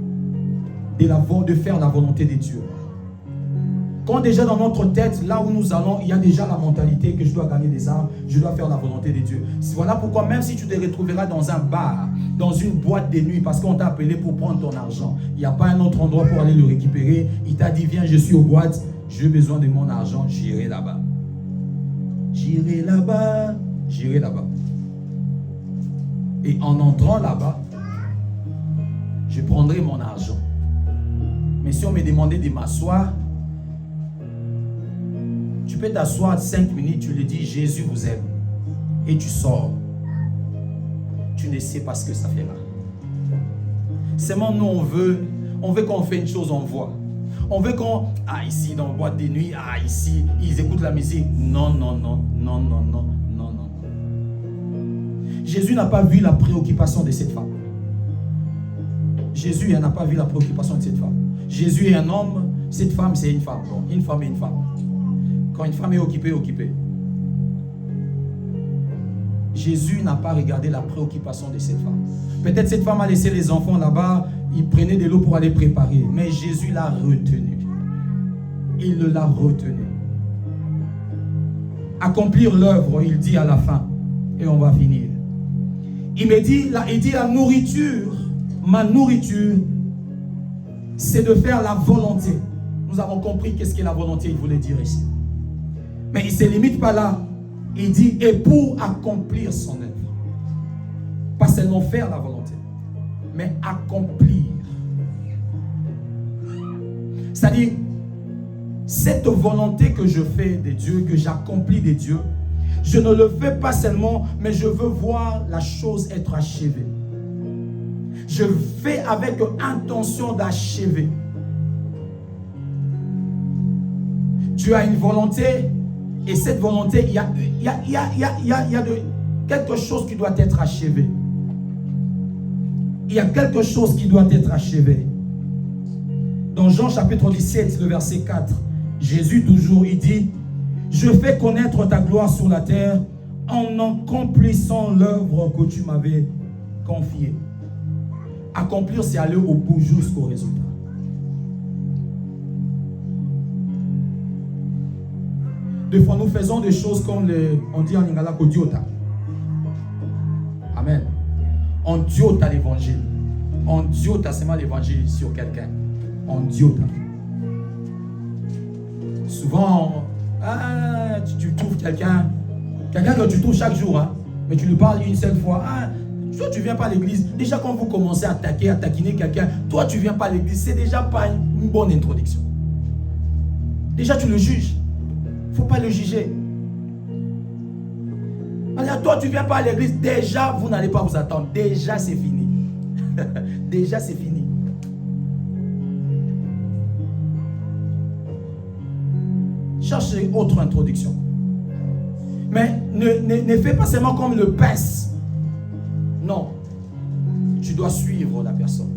de faire la volonté de Dieu. Quand déjà dans notre tête, là où nous allons, il y a déjà la mentalité que je dois gagner des armes, je dois faire la volonté de Dieu. Voilà pourquoi même si tu te retrouveras dans un bar, dans une boîte de nuit, parce qu'on t'a appelé pour prendre ton argent, il n'y a pas un autre endroit pour aller le récupérer, il t'a dit viens, je suis aux boîtes, j'ai besoin de mon argent, j'irai là-bas. J'irai là-bas, j'irai là-bas. Et en entrant là-bas, je prendrai mon argent. Mais si on me demandait de m'asseoir, tu peux t'asseoir 5 minutes, tu lui dis Jésus vous aime. Et tu sors. Tu ne sais pas ce que ça fait là. Seulement nous on veut qu'on fait une chose, on voit. On veut qu'on, ici dans la boîte de nuit, ici, ils écoutent la musique. Non. Jésus n'a pas vu la préoccupation de cette femme. Jésus n'a pas vu la préoccupation de cette femme. Jésus est un homme, cette femme c'est une femme. Donc, une femme est une femme. Quand une femme est occupée, occupée. Jésus n'a pas regardé la préoccupation de cette femme. Peut-être cette femme a laissé les enfants là-bas, il prenait de l'eau pour aller préparer. Mais Jésus l'a retenu. Il l'a retenu. Accomplir l'œuvre, il dit à la fin. Et on va finir. Il dit la nourriture, ma nourriture, c'est de faire la volonté. Nous avons compris qu'est-ce qu'est la volonté, il voulait dire ici. Mais il ne se limite pas là. Il dit, et pour accomplir son œuvre. Pas seulement faire la volonté, mais accomplir. C'est-à-dire, cette volonté que je fais de Dieu, que j'accomplis de Dieu, Je ne le fais pas seulement, mais je veux voir la chose être achevée. Je fais avec intention d'achever. Tu as une volonté, et cette volonté, il y a quelque chose qui doit être achevé. Il y a quelque chose qui doit être achevé. Dans Jean chapitre 17, le verset 4, Jésus toujours, il dit, « Je fais connaître ta gloire sur la terre en accomplissant l'œuvre que tu m'avais confiée. » Accomplir, c'est aller au bout jusqu'au résultat. Des fois, nous faisons des choses comme on dit en lingala kodiota. Amen. On diota l'évangile. On diota seulement l'évangile sur quelqu'un. On diota. Souvent, tu trouves quelqu'un que tu trouves chaque jour, hein, mais tu lui parles une seule fois. Toi, tu ne viens pas à l'église. Déjà, quand vous commencez à attaquer, à taquiner quelqu'un, toi, tu ne viens pas à l'église. C'est déjà pas une bonne introduction. Déjà, tu le juges. Il ne faut pas le juger. Alors, toi, tu ne viens pas à l'église. Déjà, vous n'allez pas vous attendre. Déjà, c'est fini. Déjà, c'est fini. Cherchez autre introduction. Mais ne fais pas seulement comme le pince. Non, tu dois suivre la personne.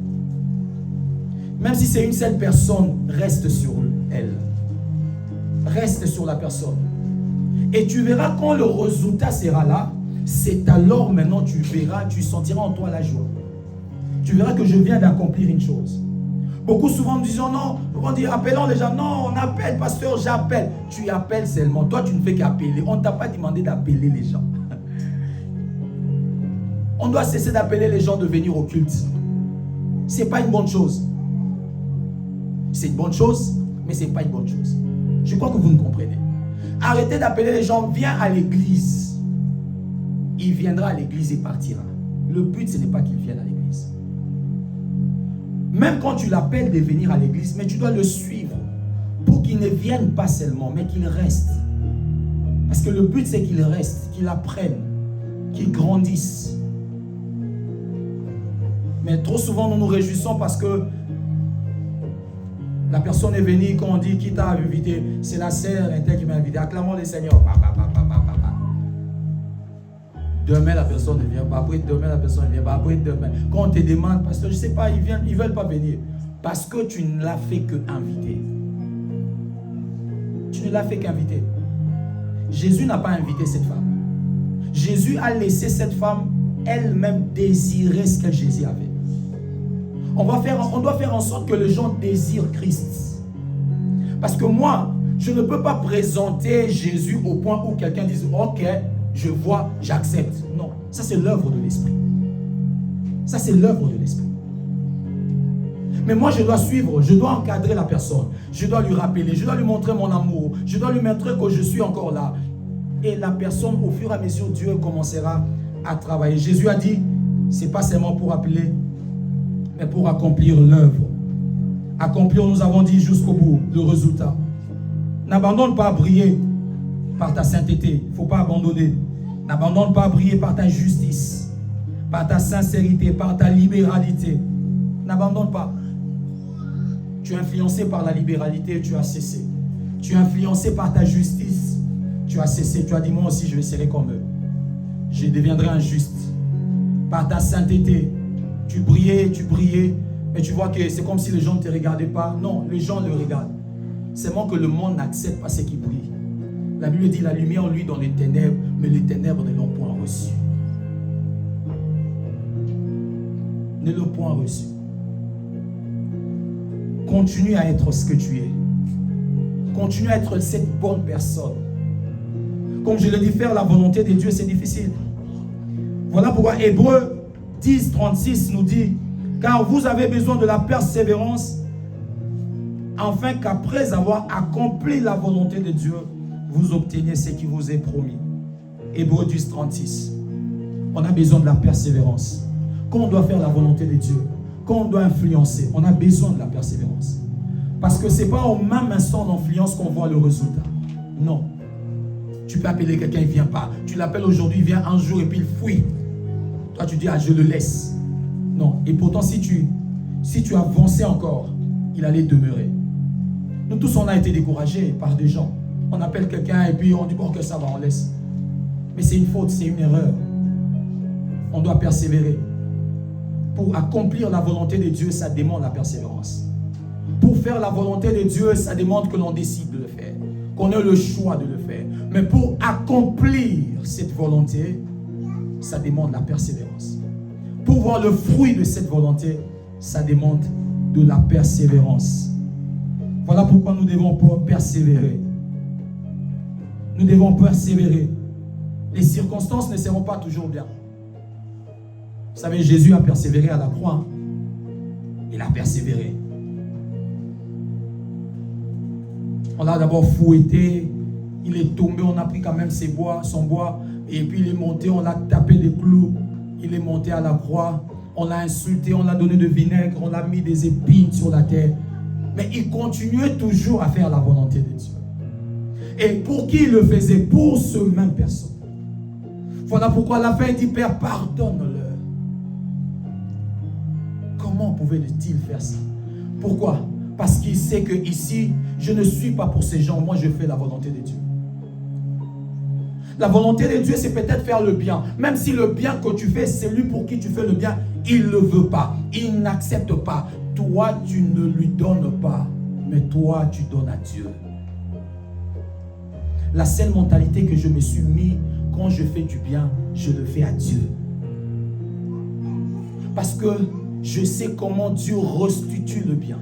Même si c'est une seule personne, reste sur elle. Reste sur la personne. Et tu verras quand le résultat sera là, c'est alors maintenant tu verras, tu sentiras en toi la joie. Tu verras que je viens d'accomplir une chose. Beaucoup souvent nous disons non, on dit appelons les gens. Non, on appelle, pasteur, j'appelle. Tu appelles seulement. Toi, tu ne fais qu'appeler. On ne t'a pas demandé d'appeler les gens. On doit cesser d'appeler les gens de venir au culte. Ce n'est pas une bonne chose. C'est une bonne chose, mais ce n'est pas une bonne chose. Je crois que vous me comprenez. Arrêtez d'appeler les gens, viens à l'église. Il viendra à l'église et partira. Le but, ce n'est pas qu'il vienne à l'église. Même quand tu l'appelles de venir à l'église, mais tu dois le suivre pour qu'il ne vienne pas seulement, mais qu'il reste. Parce que le but, c'est qu'il reste, qu'il apprenne, qu'il grandisse. Mais trop souvent, nous nous réjouissons parce que la personne est venue, quand on dit qui t'a invité, c'est la sœur qui m'a invité. Acclamons le Seigneur. Demain, la personne ne vient pas. Après demain, la personne ne vient pas. Après demain. Quand on te demande, parce que je ne sais pas, ils ne veulent pas venir. Parce que tu ne l'as fait qu'inviter. Tu ne l'as fait qu'inviter. Jésus n'a pas invité cette femme. Jésus a laissé cette femme elle-même désirer ce que Jésus avait. On doit faire en sorte que les gens désirent Christ. Parce que moi, je ne peux pas présenter Jésus au point où quelqu'un dise « Ok, je vois, j'accepte ». Non, ça c'est l'œuvre de l'Esprit. Ça c'est l'œuvre de l'Esprit. Mais moi je dois suivre, je dois encadrer la personne. Je dois lui rappeler, je dois lui montrer mon amour. Je dois lui montrer que je suis encore là. Et la personne, au fur et à mesure, Dieu commencera à travailler. Jésus a dit, ce n'est pas seulement pour appeler, mais pour accomplir l'œuvre. Accomplir, nous avons dit jusqu'au bout, le résultat. N'abandonne pas à briller par ta sainteté. Il ne faut pas abandonner. N'abandonne pas à briller par ta justice, par ta sincérité, par ta libéralité. N'abandonne pas. Tu es influencé par la libéralité, tu as cessé. Tu es influencé par ta justice, tu as cessé. Tu as dit, moi aussi, je vais serrer comme eux. Je deviendrai injuste. Par ta sainteté, tu brillais, mais tu vois que c'est comme si les gens ne te regardaient pas. Non, les gens le regardent. C'est seulement que le monde n'accepte pas ce qui brille. La Bible dit, la lumière, lui, dans les ténèbres, mais les ténèbres ne l'ont point reçu. Ne l'ont point reçu. Continue à être ce que tu es. Continue à être cette bonne personne. Comme je l'ai dit, faire la volonté de Dieu, c'est difficile. Voilà pourquoi Hébreux 10, 36 nous dit, car vous avez besoin de la persévérance, afin qu'après avoir accompli la volonté de Dieu, vous obteniez ce qui vous est promis. Hébreux 10, 36. On a besoin de la persévérance. Quand on doit faire la volonté de Dieu, quand on doit influencer, on a besoin de la persévérance. Parce que ce n'est pas au même instant d'influence qu'on voit le résultat. Non. Tu peux appeler quelqu'un, il ne vient pas. Tu l'appelles aujourd'hui, il vient un jour et puis il fuit. Toi, tu dis, ah, je le laisse. Non. Et pourtant, si tu avançais encore, il allait demeurer. Nous tous, on a été découragés par des gens. On appelle quelqu'un et puis on dit, bon, que ça va, on laisse. Mais c'est une faute, c'est une erreur. On doit persévérer. Pour accomplir la volonté de Dieu, ça demande la persévérance. Pour faire la volonté de Dieu, ça demande que l'on décide de le faire, qu'on ait le choix de le faire. Mais pour accomplir cette volonté, ça demande la persévérance. Pour voir le fruit de cette volonté, ça demande de la persévérance. Voilà pourquoi nous devons persévérer. Nous devons persévérer. Les circonstances ne seront pas toujours bien. Vous savez, Jésus a persévéré à la croix. Il a persévéré. On l'a d'abord fouetté. Il est tombé, on a pris quand même son bois. Et puis il est monté, on l'a tapé des clous. Il est monté à la croix. On l'a insulté, on l'a donné de vinaigre. On l'a mis des épines sur la terre. Mais il continuait toujours à faire la volonté de Dieu. Et pour qui il le faisait? Pour ce même personne. Voilà pourquoi à la fin il dit, Père, pardonne-leur. Comment pouvait-il faire ça? Pourquoi? Parce qu'il sait que ici, je ne suis pas pour ces gens. Moi, je fais la volonté de Dieu. La volonté de Dieu, c'est peut-être faire le bien. Même si le bien que tu fais, c'est lui pour qui tu fais le bien, il ne le veut pas. Il n'accepte pas. Toi, tu ne lui donnes pas. Mais toi, tu donnes à Dieu. La seule mentalité que je me suis mis, quand je fais du bien, je le fais à Dieu. Parce que je sais comment Dieu restitue le bien.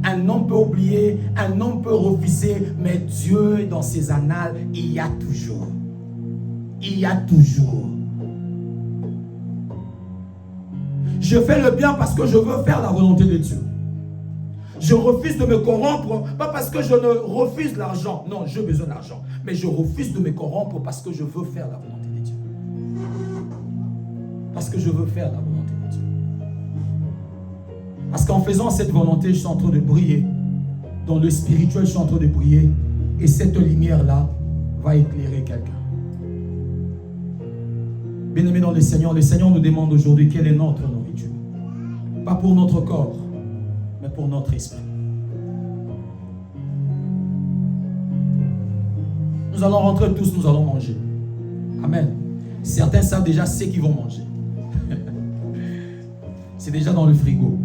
Un homme peut oublier, un homme peut refuser, mais Dieu, dans ses annales, il y a toujours. Il y a toujours. Je fais le bien parce que je veux faire la volonté de Dieu. Je refuse de me corrompre, pas parce que je ne refuse l'argent. Non, j'ai besoin d'argent. Mais je refuse de me corrompre parce que je veux faire la volonté de Dieu. Parce que je veux faire la volonté de Dieu. Parce qu'en faisant cette volonté, je suis en train de briller. Dans le spirituel, je suis en train de briller. Et cette lumière-là va éclairer quelqu'un. Bien-aimés dans le Seigneur nous demande aujourd'hui quelle est notre nourriture. Pas pour notre corps, mais pour notre esprit. Nous allons rentrer tous, nous allons manger. Amen. Certains savent déjà ce qu'ils vont manger. C'est déjà dans le frigo.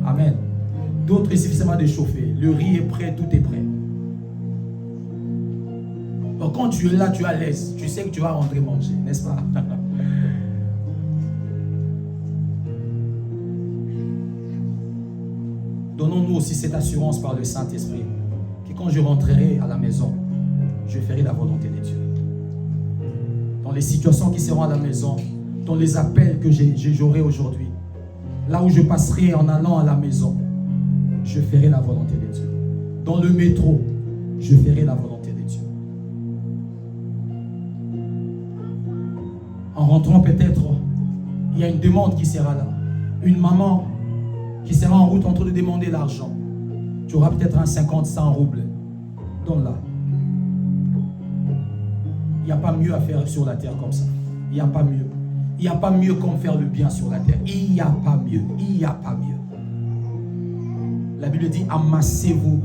Amen. D'autres, il suffit seulement de chauffer. Le riz est prêt, tout est prêt. Donc quand tu es là, tu es à l'aise. Tu sais que tu vas rentrer manger, n'est-ce pas? Donnons-nous aussi cette assurance par le Saint-Esprit que quand je rentrerai à la maison, je ferai la volonté de Dieu. Dans les situations qui seront à la maison, dans les appels que j'aurai aujourd'hui, là où je passerai en allant à la maison, je ferai la volonté de Dieu. Dans le métro, je ferai la volonté de Dieu. En rentrant peut-être, il y a une demande qui sera là. Une maman qui sera en route en train de demander l'argent. Tu auras peut-être un 50, 100 roubles. Donne-la. Il n'y a pas mieux à faire sur la terre comme ça. Il n'y a pas mieux. Il n'y a pas mieux comme faire le bien sur la terre. Il n'y a pas mieux. Il n'y a pas mieux. La Bible dit, amassez-vous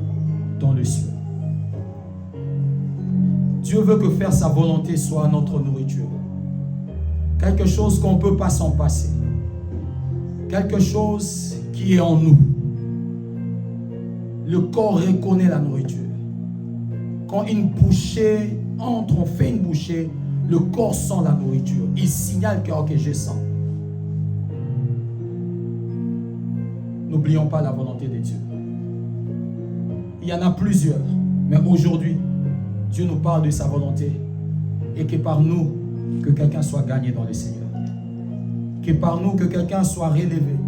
dans le ciel. Dieu veut que faire sa volonté soit notre nourriture. Quelque chose qu'on ne peut pas s'en passer. Quelque chose qui est en nous. Le corps reconnaît la nourriture. Quand une bouchée entre, on fait une bouchée, le corps sent la nourriture. Il signale que ok, je sens. N'oublions pas la volonté de Dieu. Il y en a plusieurs. Mais aujourd'hui, Dieu nous parle de sa volonté. Et que par nous, que quelqu'un soit gagné dans le Seigneur. Que par nous, que quelqu'un soit relevé.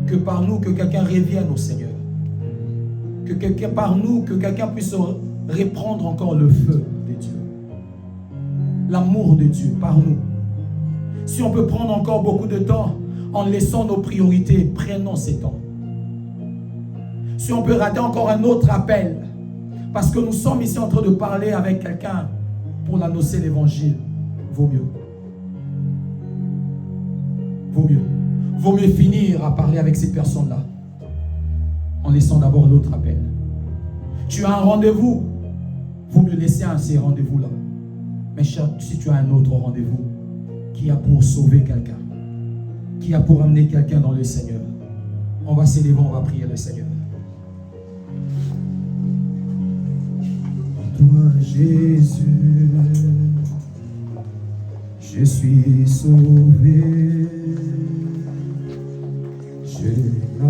Que par nous, que quelqu'un revienne au Seigneur. Que par nous, que quelqu'un puisse reprendre encore le feu de Dieu. L'amour de Dieu par nous. Si on peut prendre encore beaucoup de temps en laissant nos priorités, prenons ces temps. Si on peut rater encore un autre appel, Parce que nous sommes ici en train de parler avec quelqu'un pour l'annoncer l'évangile. Vaut mieux. Vaut mieux. Vaut mieux finir à parler avec ces personnes-là en laissant d'abord l'autre appel. Tu as un rendez-vous, vaut mieux laisser ces rendez-vous-là. Mais si tu as un autre rendez-vous qui a pour sauver quelqu'un, qui a pour amener quelqu'un dans le Seigneur, on va s'élever, on va prier le Seigneur. Toi, Jésus, je suis sauvé.